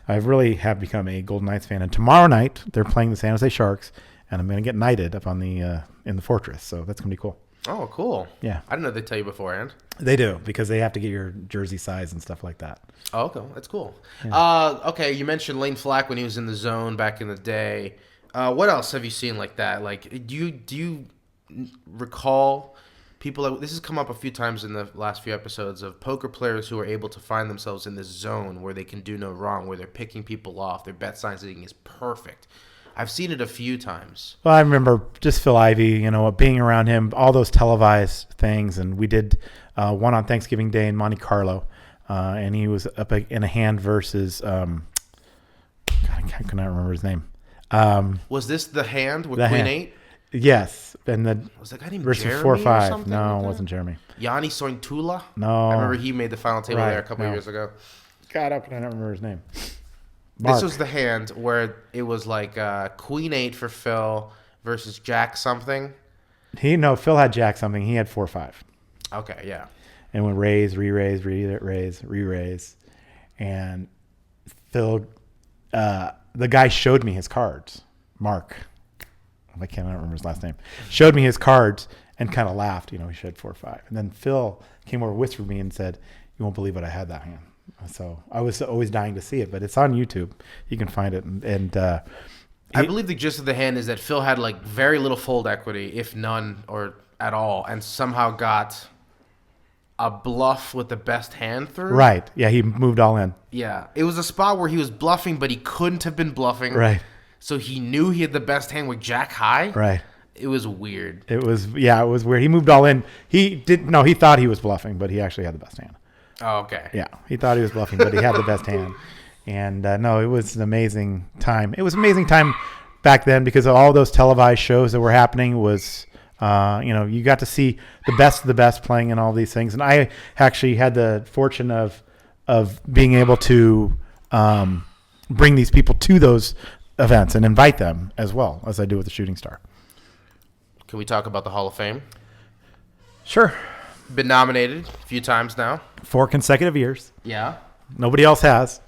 I really have become a Golden Knights fan. And tomorrow night they're playing the San Jose Sharks, and I'm going to get knighted up on the in the Fortress. So that's going to be cool. Oh, cool. Yeah. I didn't know they'd tell you beforehand. They do, because they have to get your jersey size and stuff like that. Oh, okay. That's cool. Yeah. Okay, you mentioned Lane Flack when he was in the zone back in the day. What else have you seen like that? Like, do you recall this has come up a few times in the last few episodes of poker players who are able to find themselves in this zone where they can do no wrong, where they're picking people off, their bet sizing is perfect. I've seen it a few times. Well, I remember just Phil Ivey, being around him, all those televised things, and we did one on Thanksgiving Day in Monte Carlo, and he was up in a hand versus, God, I cannot remember his name. Was this the hand with the Queen hand. 8? Yes, and Was that guy named versus Jeremy 4-5. something No, like it that? wasn't Jeremy. Yanni Sointula? No. I remember he made the final table Right, there a couple no. years ago. God, how can I not remember his name? Mark. This was the hand where it was like Queen 8 for Phil versus Jack something. Phil had Jack something. He had 4-5. Okay, yeah. And went raise, re-raise, re-raise, re-raise. And Phil, the guy showed me his cards. Mark. I cannot remember his last name. Showed me his cards and kind of laughed. He showed 4-5. And then Phil came over, whispered me and said, "You won't believe what I had that hand." So I was always dying to see it, but it's on YouTube. You can find it. And I believe the gist of the hand is that Phil had like very little fold equity, if none or at all, and somehow got a bluff with the best hand through. right. Yeah, he moved all in. Yeah. It was a spot where he was bluffing, but he couldn't have been bluffing. Right. So he knew he had the best hand with Jack high. Right. It was weird. It was weird. He moved all in. He thought he was bluffing, but he actually had the best hand. Oh, okay. Yeah, he thought he was bluffing, but he had the best hand. And no, it was an amazing time. It was an amazing time back then because of all those televised shows that were happening. Was you got to see the best playing in all these things. And I actually had the fortune of being able to bring these people to those events and invite them as well as I do with the Shooting Star. Can we talk about the Hall of Fame? Sure. Been nominated a few times now. 4 consecutive years. Yeah. Nobody else has.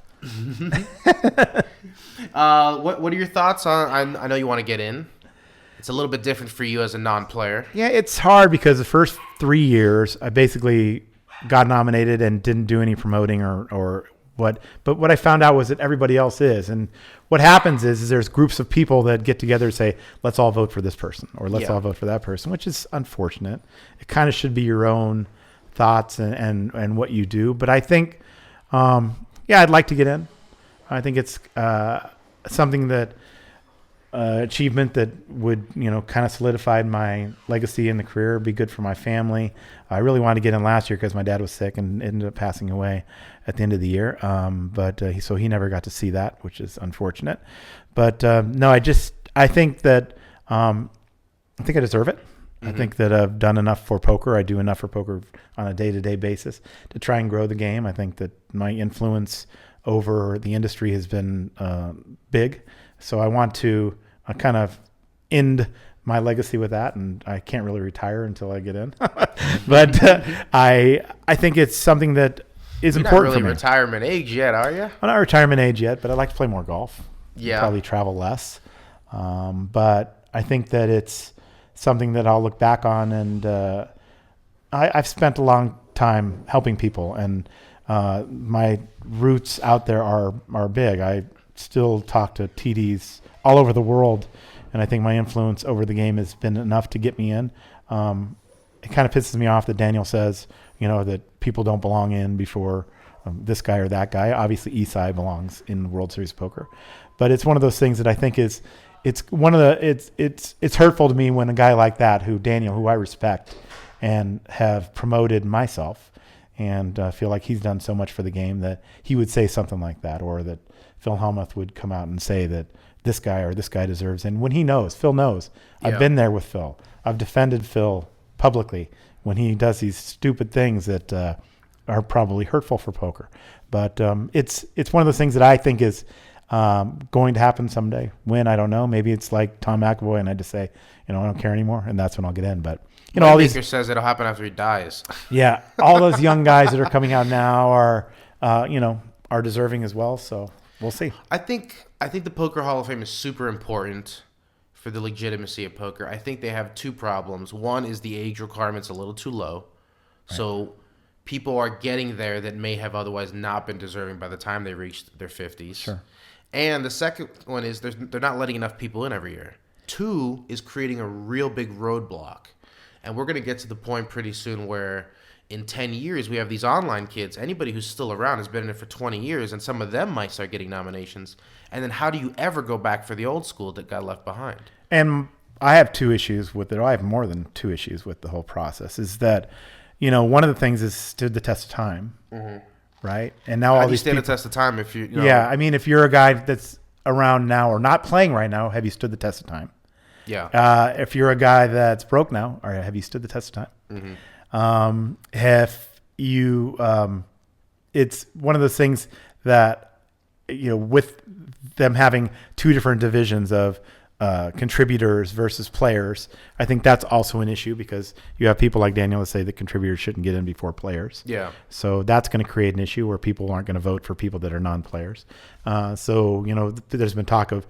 What are your thoughts on? I know you want to get in. It's a little bit different for you as a non-player. Yeah, it's hard because the first 3 years I basically got nominated and didn't do any promoting or what. But what I found out was that everybody else is. And what happens is there's groups of people that get together and say, let's all vote for this person or let's all vote for that person, which is unfortunate. It kind of should be your own thoughts and what you do. But I think, I'd like to get in. I think it's something that achievement that would, kind of solidify my legacy in the career, be good for my family. I really wanted to get in last year because my dad was sick and ended up passing away at the end of the year. So he never got to see that, which is unfortunate. But no, I think that I deserve it. Mm-hmm. I think that I've done enough for poker. I do enough for poker on a day-to-day basis to try and grow the game. I think that my influence over the industry has been big. So I want to kind of end my legacy with that, and I can't really retire until I get in. But I think it's something that is You're important not really for me. Retirement age yet, are you? I'm not retirement age yet, but I'd like to play more golf. Yeah. Probably travel less. But I think that it's something that I'll look back on, and I've spent a long time helping people, and my roots out there are big. I still talk to TDs all over the world, and I think my influence over the game has been enough to get me in. It kind of pisses me off that Daniel says, that people don't belong in before this guy or that guy. Obviously, Esai belongs in the World Series of Poker, but it's one of those things that I think it's hurtful to me when a guy like that, Daniel, who I respect and have promoted myself, and feel like he's done so much for the game, that he would say something like that, or that Phil Hellmuth would come out and say that this guy or this guy deserves. And when Phil knows. Yeah. I've been there with Phil. I've defended Phil publicly when he does these stupid things that are probably hurtful for poker. But it's one of those things that I think is going to happen someday. When, I don't know. Maybe it's like Tom McAvoy, and I just say, I don't care anymore, and that's when I'll get in. But all these Moneymaker says it'll happen after he dies. Yeah, all those young guys that are coming out now are deserving as well. So we'll see. I think the Poker Hall of Fame is super important for the legitimacy of poker. I think they have two problems. One is the age requirement's a little too low. Right. So people are getting there that may have otherwise not been deserving by the time they reached their 50s. Sure. And the second one is they're not letting enough people in every year. Two is creating a real big roadblock. And we're going to get to the point pretty soon where in 10 years we have these online kids. Anybody who's still around has been in it for 20 years, and some of them might start getting nominations. And then how do you ever go back for the old school that got left behind? And I have two issues with it. I have more than two issues with the whole process. Is that, one of the things is stood the test of time, right? And now How all do you these stand people, the test of time if you know? yeah. I mean, if you're a guy that's around now or not playing right now, have you stood the test of time? Yeah. If you're a guy that's broke now, or have you stood the test of time? Have you? It's one of those things that with them having two different divisions of contributors versus players, I think that's also an issue because you have people like Daniel that say that contributors shouldn't get in before players. Yeah. So that's going to create an issue where people aren't going to vote for people that are non-players. So there's been talk of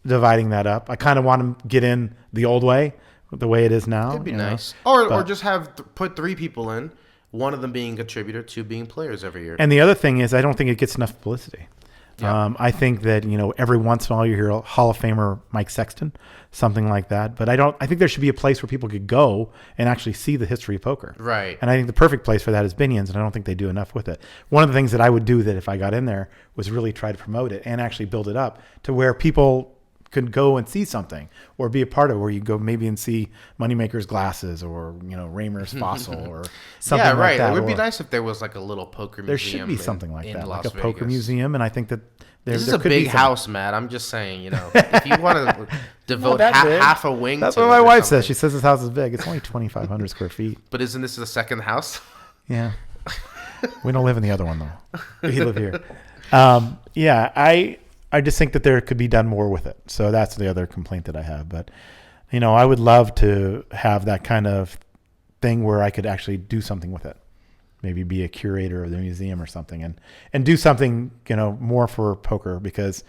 dividing that up. I kind of want to get in the old way, the way it is now. It'd be nice. Or just put 3 people in, one of them being a contributor, 2 being players every year. And the other thing is I don't think it gets enough publicity. Yeah. I think that, every once in a while you hear a Hall of Famer Mike Sexton, something like that. But I think there should be a place where people could go and actually see the history of poker. Right. And I think the perfect place for that is Binions, and I don't think they do enough with it. One of the things that I would do that if I got in there was really try to promote it and actually build it up to where people could go and see something or be a part of where you go maybe and see Moneymaker's glasses or, Raymer's fossil or something Yeah, right. like that. It would be nice if there was like a little poker museum. There should be something like that, like Las a poker Vegas. museum. And I think that This is there a could big be something. house, Matt. I'm just saying, if you want to devote that big. half a wing That's to what it my or wife something. says. She says this house is big. It's only 2,500 square feet. But isn't this the second house? Yeah. We don't live in the other one, though. We live here. Yeah, I just think that there could be done more with it. So that's the other complaint that I have. But, I would love to have that kind of thing where I could actually do something with it. Maybe be a curator of the museum or something and do something, more for poker because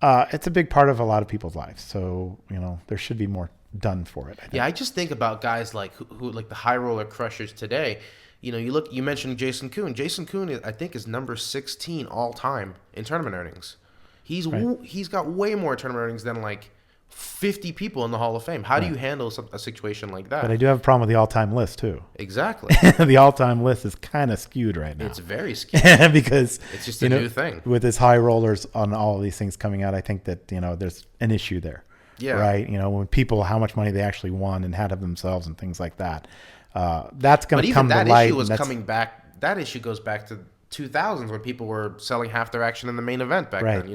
it's a big part of a lot of people's lives. So, there should be more done for it. I think. Yeah, I just think about guys like who like the high roller crushers today. You mentioned Jason Kuhn. Jason Kuhn, I think, is number 16 all time in tournament earnings. He's got way more tournament earnings than like 50 people in the Hall of Fame. How do you handle a situation like that? But I do have a problem with the all-time list too. Exactly. The all-time list is kind of skewed right now. It's very skewed. Because it's just a new thing. With his high rollers on all of these things coming out, I think that, there's an issue there. Yeah. Right? When people, how much money they actually won and had of themselves and things like that. That's going to come to light. But even that issue was coming back. That issue goes back to 2000s when people were selling half their action in the main event back then.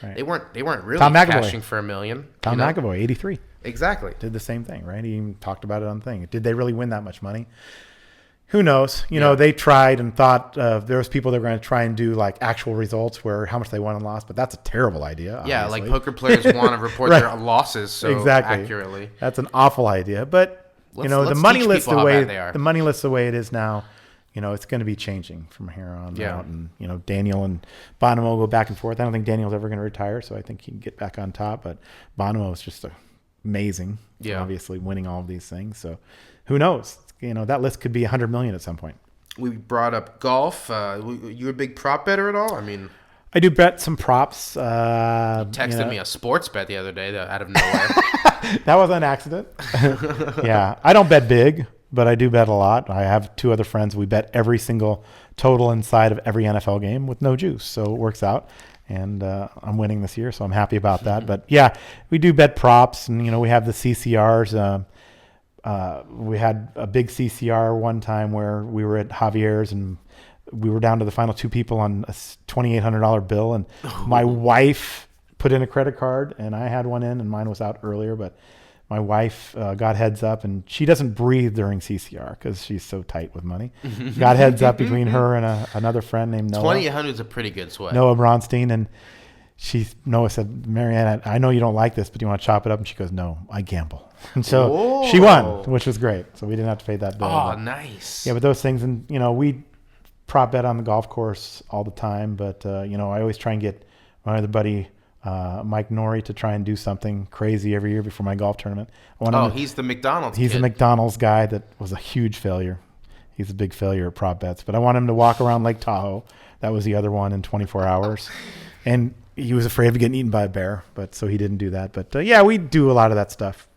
Right. They weren't really cashing for $1 million. Tom McAvoy, 83. Exactly. Did the same thing, right? He even talked about it on the thing. Did they really win that much money? Who knows? They tried and thought there was people that were going to try and do like actual results where how much they won and lost, but that's a terrible idea. Yeah, obviously. like poker players want to report their losses so accurately. That's an awful idea, but the money list the way it is now. It's going to be changing from here on out. And, Daniel and Bonomo go back and forth. I don't think Daniel's ever going to retire, so I think he can get back on top. But Bonomo is just amazing, obviously winning all of these things. So who knows? That list could be 100 million at some point. We brought up golf. You a big prop better at all? I mean, I do bet some props. You texted me a sports bet the other day out of nowhere. That was an accident. Yeah, I don't bet big. But I do bet a lot. I have 2 other friends. We bet every single total inside of every NFL game with no juice. So it works out. And I'm winning this year, so I'm happy about that. But, yeah, we do bet props. And, we have the CCRs. We had a big CCR one time where we were at Javier's and we were down to the final 2 people on a $2,800 bill. And my wife put in a credit card, and I had one in, and mine was out earlier. But my wife got heads up, and she doesn't breathe during CCR because she's so tight with money. Got heads up between her and another friend named Noah. 2,800 is a pretty good sweat. Noah Bronstein, and Noah said, Marianne, I know you don't like this, but do you want to chop it up? And she goes, no, I gamble. And so she won, which was great. So we didn't have to pay that bill. Oh, nice. Yeah, but those things, and we prop bet on the golf course all the time, but I always try and get my other buddy Mike Norrie to try and do something crazy every year before my golf tournament. He's the McDonald's He's kid. a McDonald's guy that was a huge failure. He's a big failure at prop bets. But I want him to walk around Lake Tahoe. That was the other one in 24 hours. And he was afraid of getting eaten by a bear, so he didn't do that. But, yeah, we do a lot of that stuff.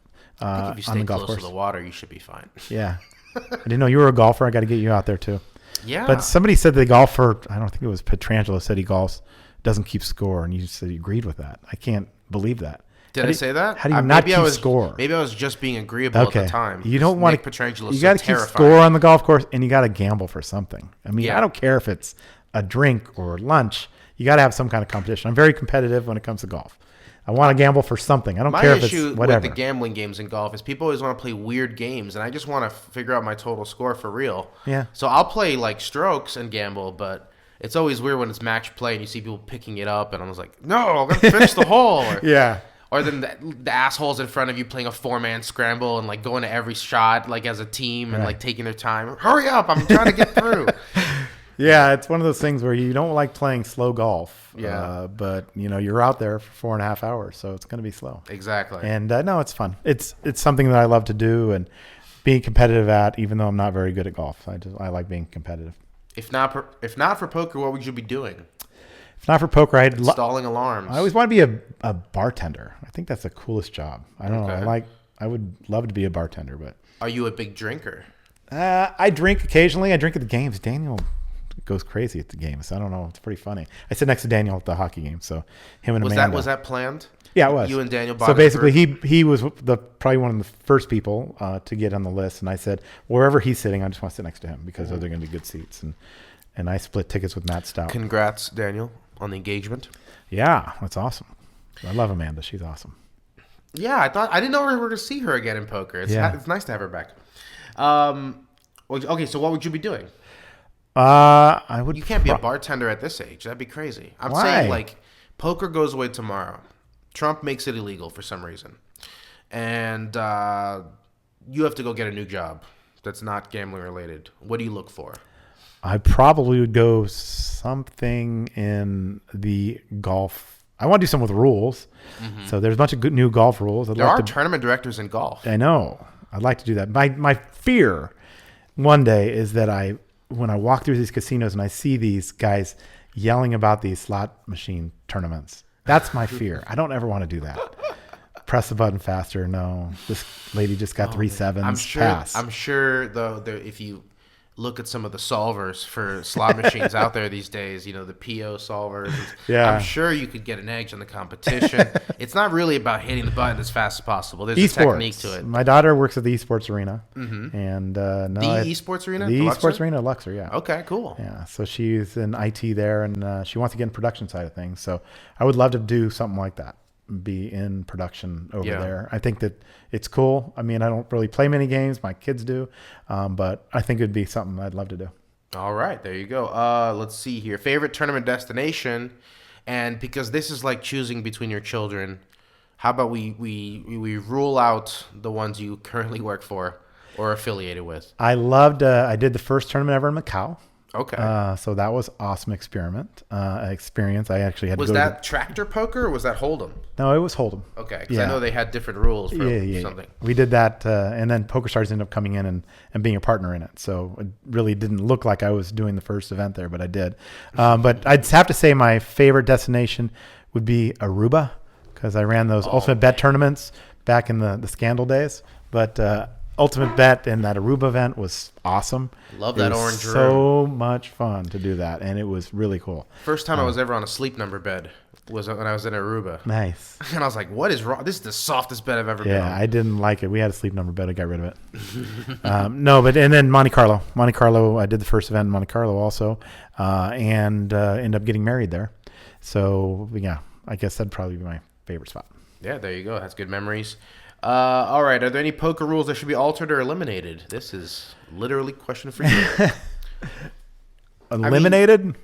I think if you on the stay golf close course. to the water, you should be fine. Yeah. I didn't know you were a golfer. I got to get you out there too. Yeah. But somebody said the golfer, I don't think it was Petrangelo, said he golfs, doesn't keep score, and you said you agreed with that. I can't believe that. Did I say that? How do you not keep score? Maybe I was just being agreeable at the time. You don't want Nick Petrangelo. You got to keep score on the golf course, and you got to gamble for something. I mean, I don't care if it's a drink or lunch. You got to have some kind of competition. I'm very competitive when it comes to golf. I want to gamble for something. I don't care if it's whatever. My issue with the gambling games in golf is people always want to play weird games, and I just want to figure out my total score for real. Yeah. So I'll play like strokes and gamble, but it's always weird when it's match play and you see people picking it up, and I was like, no, I'm going to finish the hole. Yeah. Or then the assholes in front of you playing a 4-man scramble and like going to every shot like as a team and like taking their time. Hurry up! I'm trying to get through. Yeah, it's one of those things where you don't like playing slow golf. Yeah. But you're out there for 4.5 hours, so it's going to be slow. Exactly. And no, it's fun. It's something that I love to do and being competitive at, even though I'm not very good at golf. I like being competitive. If not for poker, what would you be doing? If not for poker, installing alarms. I always want to be a bartender. I think that's the coolest job. I don't know. I would love to be a bartender, but are you a big drinker? I drink occasionally. I drink at the games. Daniel goes crazy at the games. I don't know. It's pretty funny. I sit next to Daniel at the hockey game, so him and Amanda. Was that planned? Yeah, it was. You and Daniel bought So basically, he was probably one of the first people to get on the list, and I said, wherever he's sitting, I just want to sit next to him because those are going to be good seats. And I split tickets with Matt Stout. Congrats, Daniel, on the engagement. Yeah, that's awesome. I love Amanda. She's awesome. Yeah, I didn't know we were going to see her again in poker. It's nice to have her back. Okay, so what would you be doing? I would. You can't be a bartender at this age. That'd be crazy. I'm Why? saying like poker goes away tomorrow. Trump makes it illegal for some reason, and you have to go get a new job that's not gambling related. What do you look for? I probably would go something in the golf. I want to do something with rules. Mm-hmm. So there's a bunch of good new golf rules. There are tournament directors in golf. I know. I'd like to do that. My fear one day is that when I walk through these casinos and I see these guys yelling about these slot machine tournaments. That's my fear. I don't ever want to do that. Press the button faster. No, this lady just got 3 sevens. I'm sure though, if you look at some of the solvers for slot machines out there these days, the PO solvers. Yeah. I'm sure you could get an edge on the competition. It's not really about hitting the button as fast as possible. There's a technique to it. My daughter works at the esports arena. Mm-hmm. And esports arena? The esports arena, Luxor, yeah. Okay, cool. Yeah, so she's in IT there, and she wants to get in production side of things. So I would love to do something like that. Be in production over there. I think that it's cool. I mean, I don't really play many games. My kids do. But I think it'd be something I'd love to do. All right. There you go. Let's see here. Favorite tournament destination. And because this is like choosing between your children, how about we rule out the ones you currently work for or affiliated with? I did the first tournament ever in Macau. Okay. So that was awesome experience. I actually had to go. Was that tractor poker or was that Hold'em? No, it was Hold'em. Okay, because I know they had different rules for something. We did that, and then PokerStars ended up coming in and being a partner in it. So it really didn't look like I was doing the first event there, but I did. But I'd have to say my favorite destination would be Aruba because I ran those Ultimate Bet tournaments back in the Scandal days. But Ultimate Bet and that Aruba event was awesome. Love that orange room. So much fun to do that, and it was really cool. First time I was ever on a sleep number bed was when I was in Aruba. Nice. And I was like, what is wrong? This is the softest bed I've ever been on. Yeah, I didn't like it. We had a sleep number bed. I got rid of it. And then Monte Carlo. Monte Carlo, I did the first event in Monte Carlo also, and ended up getting married there. So, yeah, I guess that'd probably be my favorite spot. Yeah, there you go. That's good memories. All right. Are there any poker rules that should be altered or eliminated? This is literally a question for you. Eliminated?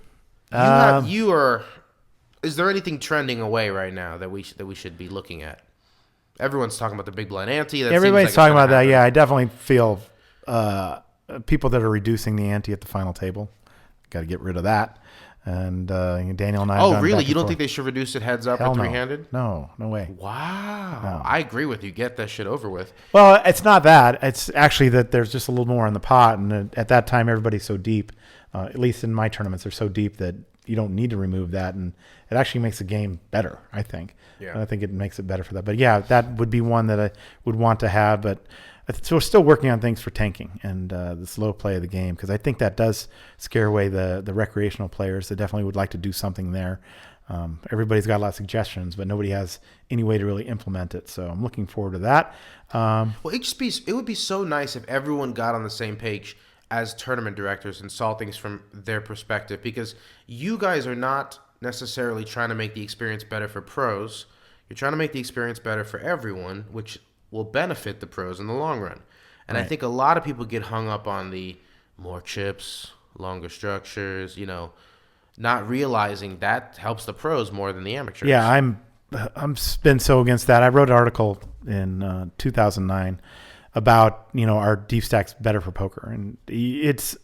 Is there anything trending away right now that we should be looking at? Everyone's talking about the big blind ante. Everybody's talking about that. Yeah, I definitely feel people that are reducing the ante at the final table. Got to get rid of that. And Daniel and I. Oh, really? You don't think they should reduce it heads up at three-handed? No way. Wow. No. I agree with you. Get that shit over with. Well, it's not that. It's actually that there's just a little more in the pot, and at that time, everybody's so deep. At least in my tournaments, they're so deep that you don't need to remove that, and it actually makes the game better, I think. Yeah. And I think it makes it better for that. But yeah, that would be one that I would want to have. But so we're still working on things for tanking and the slow play of the game, because I think that does scare away the recreational players. They definitely would like to do something there. Everybody's got a lot of suggestions, but nobody has any way to really implement it. So I'm looking forward to that. Well, it would be so nice if everyone got on the same page as tournament directors and saw things from their perspective, because you guys are not necessarily trying to make the experience better for pros. You're trying to make the experience better for everyone, which will benefit the pros in the long run. And Right. I think a lot of people get hung up on the more chips, longer structures, not realizing that helps the pros more than the amateurs. Yeah, I'm been so against that. I wrote an article in 2009 about our deep stacks better for poker, and it's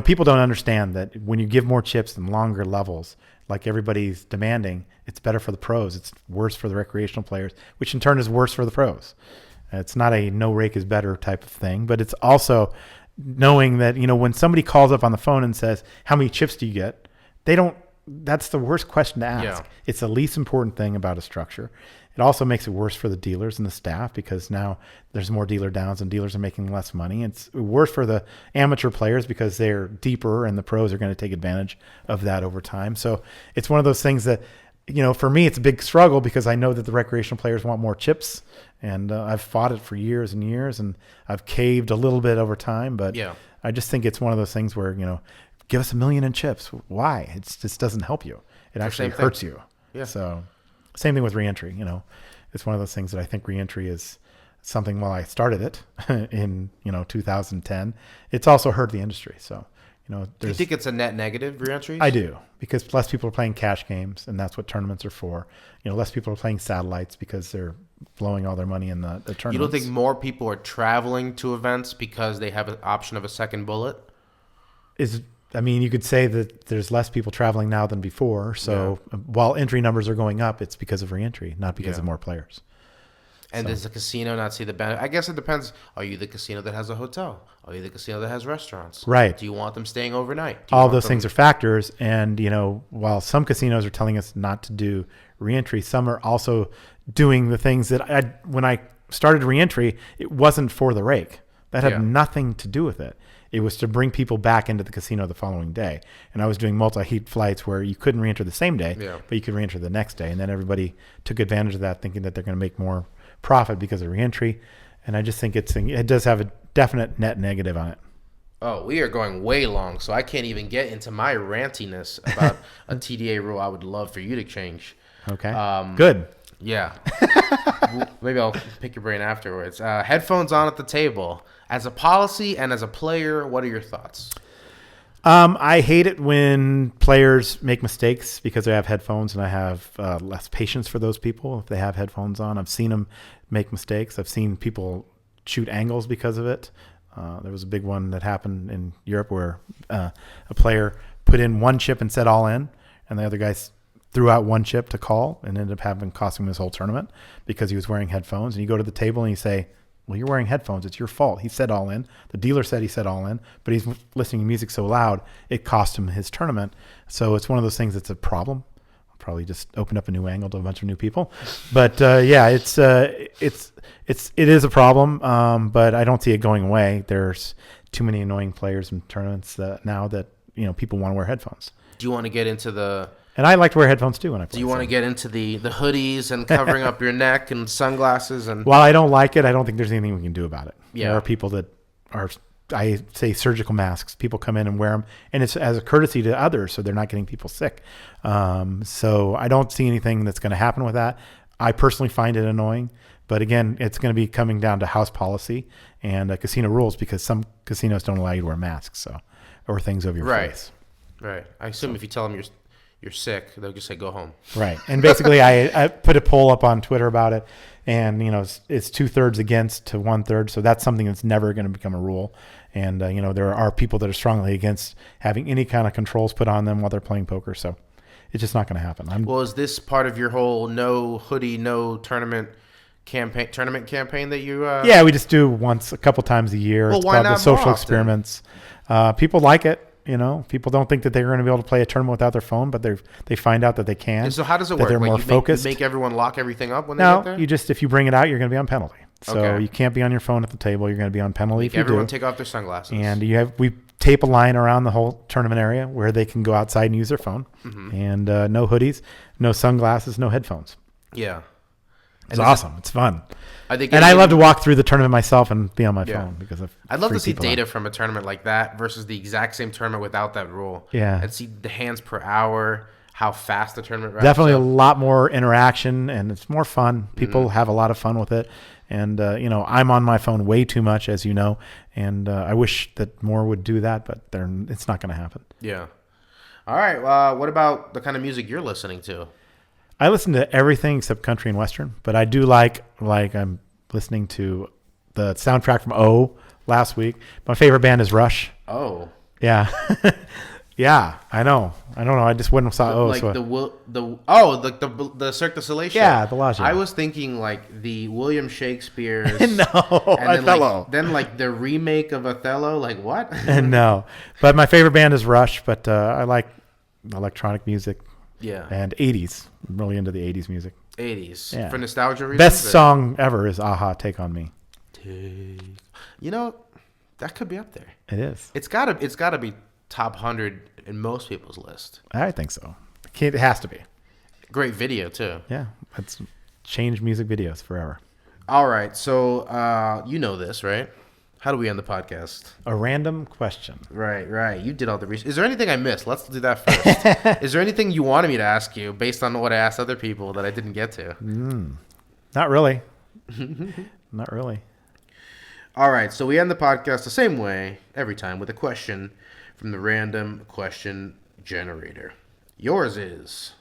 people don't understand that when you give more chips and longer levels, like everybody's demanding, it's better for the pros. It's worse for the recreational players, which in turn is worse for the pros. It's not a no rake is better type of thing, but it's also knowing that when somebody calls up on the phone and says, "How many chips do you get?" That's the worst question to ask. Yeah. It's the least important thing about a structure. It also makes it worse for the dealers and the staff, because now there's more dealer downs and dealers are making less money. It's worse for the amateur players because they're deeper and the pros are going to take advantage of that over time. So it's one of those things that, for me, it's a big struggle, because I know that the recreational players want more chips, and I've fought it for years and years, and I've caved a little bit over time. But Yeah. I just think it's one of those things where, give us $1 million in chips. Why? It just doesn't help you. It actually same thing. hurts you. Yeah. So same thing with reentry. It's one of those things that I think reentry is something. While I started it in 2010, it's also hurt the industry. So Do you think it's a net negative, reentries? I do, because less people are playing cash games, and that's what tournaments are for. Less people are playing satellites because they're blowing all their money in the tournaments. You don't think more people are traveling to events because they have an option of a second bullet? You could say that there's less people traveling now than before. So while entry numbers are going up, it's because of reentry, not because of more players. And does the casino not see the benefit? I guess it depends. Are you the casino that has a hotel? Are you the casino that has restaurants? Right. Do you want them staying overnight? Do you All want those them- things are factors. And, while some casinos are telling us not to do reentry, some are also doing the things that when I started reentry, it wasn't for the rake. That had nothing to do with it. It was to bring people back into the casino the following day. And I was doing multi-heat flights where you couldn't reenter the same day, but you could reenter the next day. And then everybody took advantage of that, thinking that they're going to make more profit because of reentry. And I just think it does have a definite net negative on it. Oh, we are going way long, so I can't even get into my rantiness about a TDA rule I would love for you to change. Okay. Good. Yeah. Maybe I'll pick your brain afterwards. Headphones on at the table. As a policy and as a player, what are your thoughts? I hate it when players make mistakes because they have headphones, and I have less patience for those people if they have headphones on. I've seen them make mistakes. I've seen people shoot angles because of it. There was a big one that happened in Europe where a player put in one chip and said all in, and the other guy threw out one chip to call, and ended up costing him his whole tournament because he was wearing headphones. And you go to the table and you say, "Well, you're wearing headphones. It's your fault. He said all in. The dealer said he said all in, but he's listening to music so loud, it cost him his tournament." So it's one of those things that's a problem. I'll probably just open up a new angle to a bunch of new people. But it is a problem, but I don't see it going away. There's too many annoying players in tournaments now that people want to wear headphones. Do you want to get into the... And I like to wear headphones too when I play. Do you want to get into the hoodies and covering up your neck and sunglasses? And While I don't like it, I don't think there's anything we can do about it. Yeah. There are people that are, I say, surgical masks. People come in and wear them, and it's as a courtesy to others, so they're not getting people sick. So I don't see anything that's going to happen with that. I personally find it annoying, but again, it's going to be coming down to house policy and casino rules, because some casinos don't allow you to wear masks, or things over your face. Right. I assume if you tell them you're sick, they'll just say go home. Right. And basically I put a poll up on Twitter about it, and it's 2/3 against to 1/3. So that's something that's never going to become a rule. And there are people that are strongly against having any kind of controls put on them while they're playing poker. So it's just not going to happen. Well, is this part of your whole no hoodie, no tournament campaign that you Yeah, we just do a couple times a year. Well, It's why called not the social more often? experiments. People like it. People don't think that they're going to be able to play a tournament without their phone, but they find out that they can. And so how does it that work? They're more focused. You make everyone lock everything up when they get there? No, if you bring it out, you're going to be on penalty. So Okay. you can't be on your phone at the table. You're going to be on penalty if you Everyone do. take off their sunglasses. And we tape a line around the whole tournament area where they can go outside and use their phone. And no hoodies, no sunglasses, no headphones. Yeah. It's awesome. It's fun. And I love to walk through the tournament myself and be on my phone because I'd love to see data from a tournament like that versus the exact same tournament without that rule. Yeah. And see the hands per hour, how fast the tournament wraps Definitely up. a lot more interaction, and it's more fun. People have a lot of fun with it. And, I'm on my phone way too much, as you know, and I wish that more would do that, but it's not going to happen. Yeah. All right. What about the kind of music you're listening to? I listen to everything except country and western, but I do like I'm listening to the soundtrack from O last week. My favorite band is Rush. Oh. Yeah. Yeah, I know. I don't know. I just went and saw O. Like so the Cirque du Soleil show. Yeah, the Lodge. I was thinking like the William Shakespeare's. No, Othello. Then the remake of Othello. Like what? No, but my favorite band is Rush. But I like electronic music. Yeah. And 80s. I'm really into the 80s music. 80s. Yeah. For nostalgia reasons. Best song ever is Aha, Take On Me. That could be up there. It is. It's gotta be top 100 in most people's list. I think so. It has to be. Great video too. Yeah. It's changed music videos forever. All right. So you know this, right? How do we end the podcast? A random question. Right. You did all the research. Is there anything I missed? Let's do that first. Is there anything you wanted me to ask you based on what I asked other people that I didn't get to? Not really. Not really. All right. So we end the podcast the same way every time with a question from the random question generator. Yours is,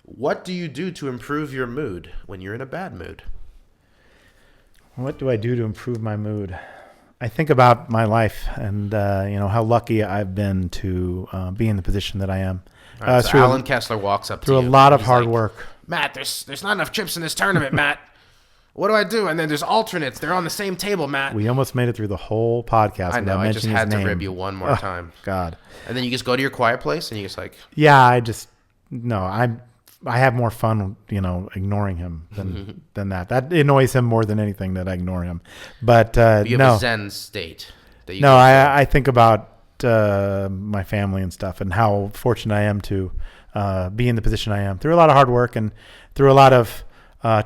what do you do to improve your mood when you're in a bad mood? What do I do to improve my mood? I think about my life and how lucky I've been to be in the position that I am. Right, so Alan Kessler walks up to you. Through a lot of He's hard like, work. Matt, there's not enough chips in this tournament, Matt. What do I do? And then there's alternates. They're on the same table, Matt. We almost made it through the whole podcast. I know. I just had to name. rib you one more time. God. And then you just go to your quiet place and you just like. Yeah, I have more fun, ignoring him than that. That annoys him more than anything that I ignore him. But you have a Zen state. I think about my family and stuff and how fortunate I am to be in the position I am through a lot of hard work and through a lot of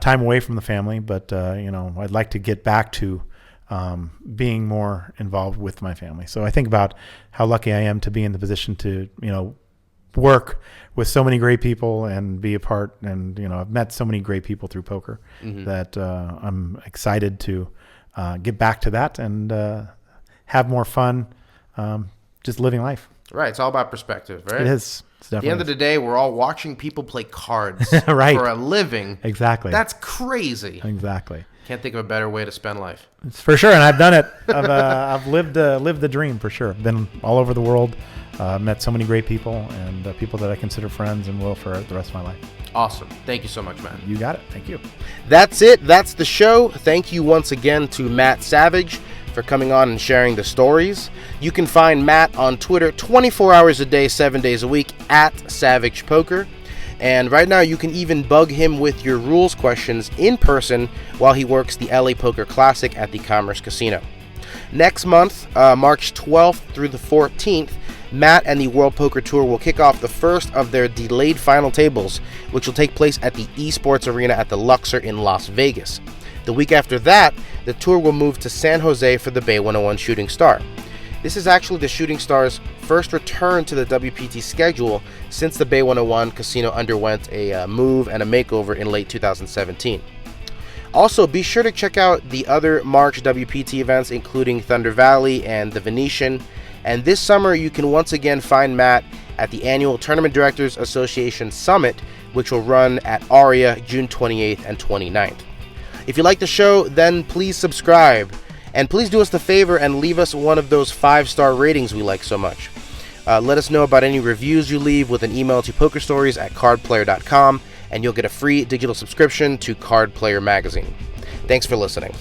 time away from the family. But, I'd like to get back to being more involved with my family. So I think about how lucky I am to be in the position to, work with so many great people and be a part. And, I've met so many great people through poker that I'm excited to get back to that and have more fun just living life. Right. It's all about perspective, right? It is. At the end of the day, we're all watching people play cards right. for a living. Exactly. That's crazy. Exactly. Can't think of a better way to spend life. It's for sure, and I've done it. I've lived the dream for sure. I've been all over the world, met so many great people, and people that I consider friends and will for the rest of my life. Awesome. Thank you so much, Matt. You got it. Thank you. That's it. That's the show. Thank you once again to Matt Savage for coming on and sharing the stories. You can find Matt on Twitter 24 hours a day, 7 days a week at Savage Poker. And right now you can even bug him with your rules questions in person while he works the LA Poker Classic at the Commerce Casino. Next month, March 12th through the 14th, Matt and the World Poker Tour will kick off the first of their delayed final tables, which will take place at the Esports Arena at the Luxor in Las Vegas. The week after that, the tour will move to San Jose for the Bay 101 Shooting Star. This is actually the Shooting Star's first return to the WPT schedule since the Bay 101 casino underwent a move and a makeover in late 2017. Also, be sure to check out the other March WPT events, including Thunder Valley and the Venetian. And this summer, you can once again find Matt at the annual Tournament Directors Association Summit, which will run at Aria June 28th and 29th. If you like the show, then please subscribe. And please do us the favor and leave us one of those 5-star ratings we like so much. Let us know about any reviews you leave with an email to pokerstories@cardplayer.com, and you'll get a free digital subscription to Card Player magazine. Thanks for listening.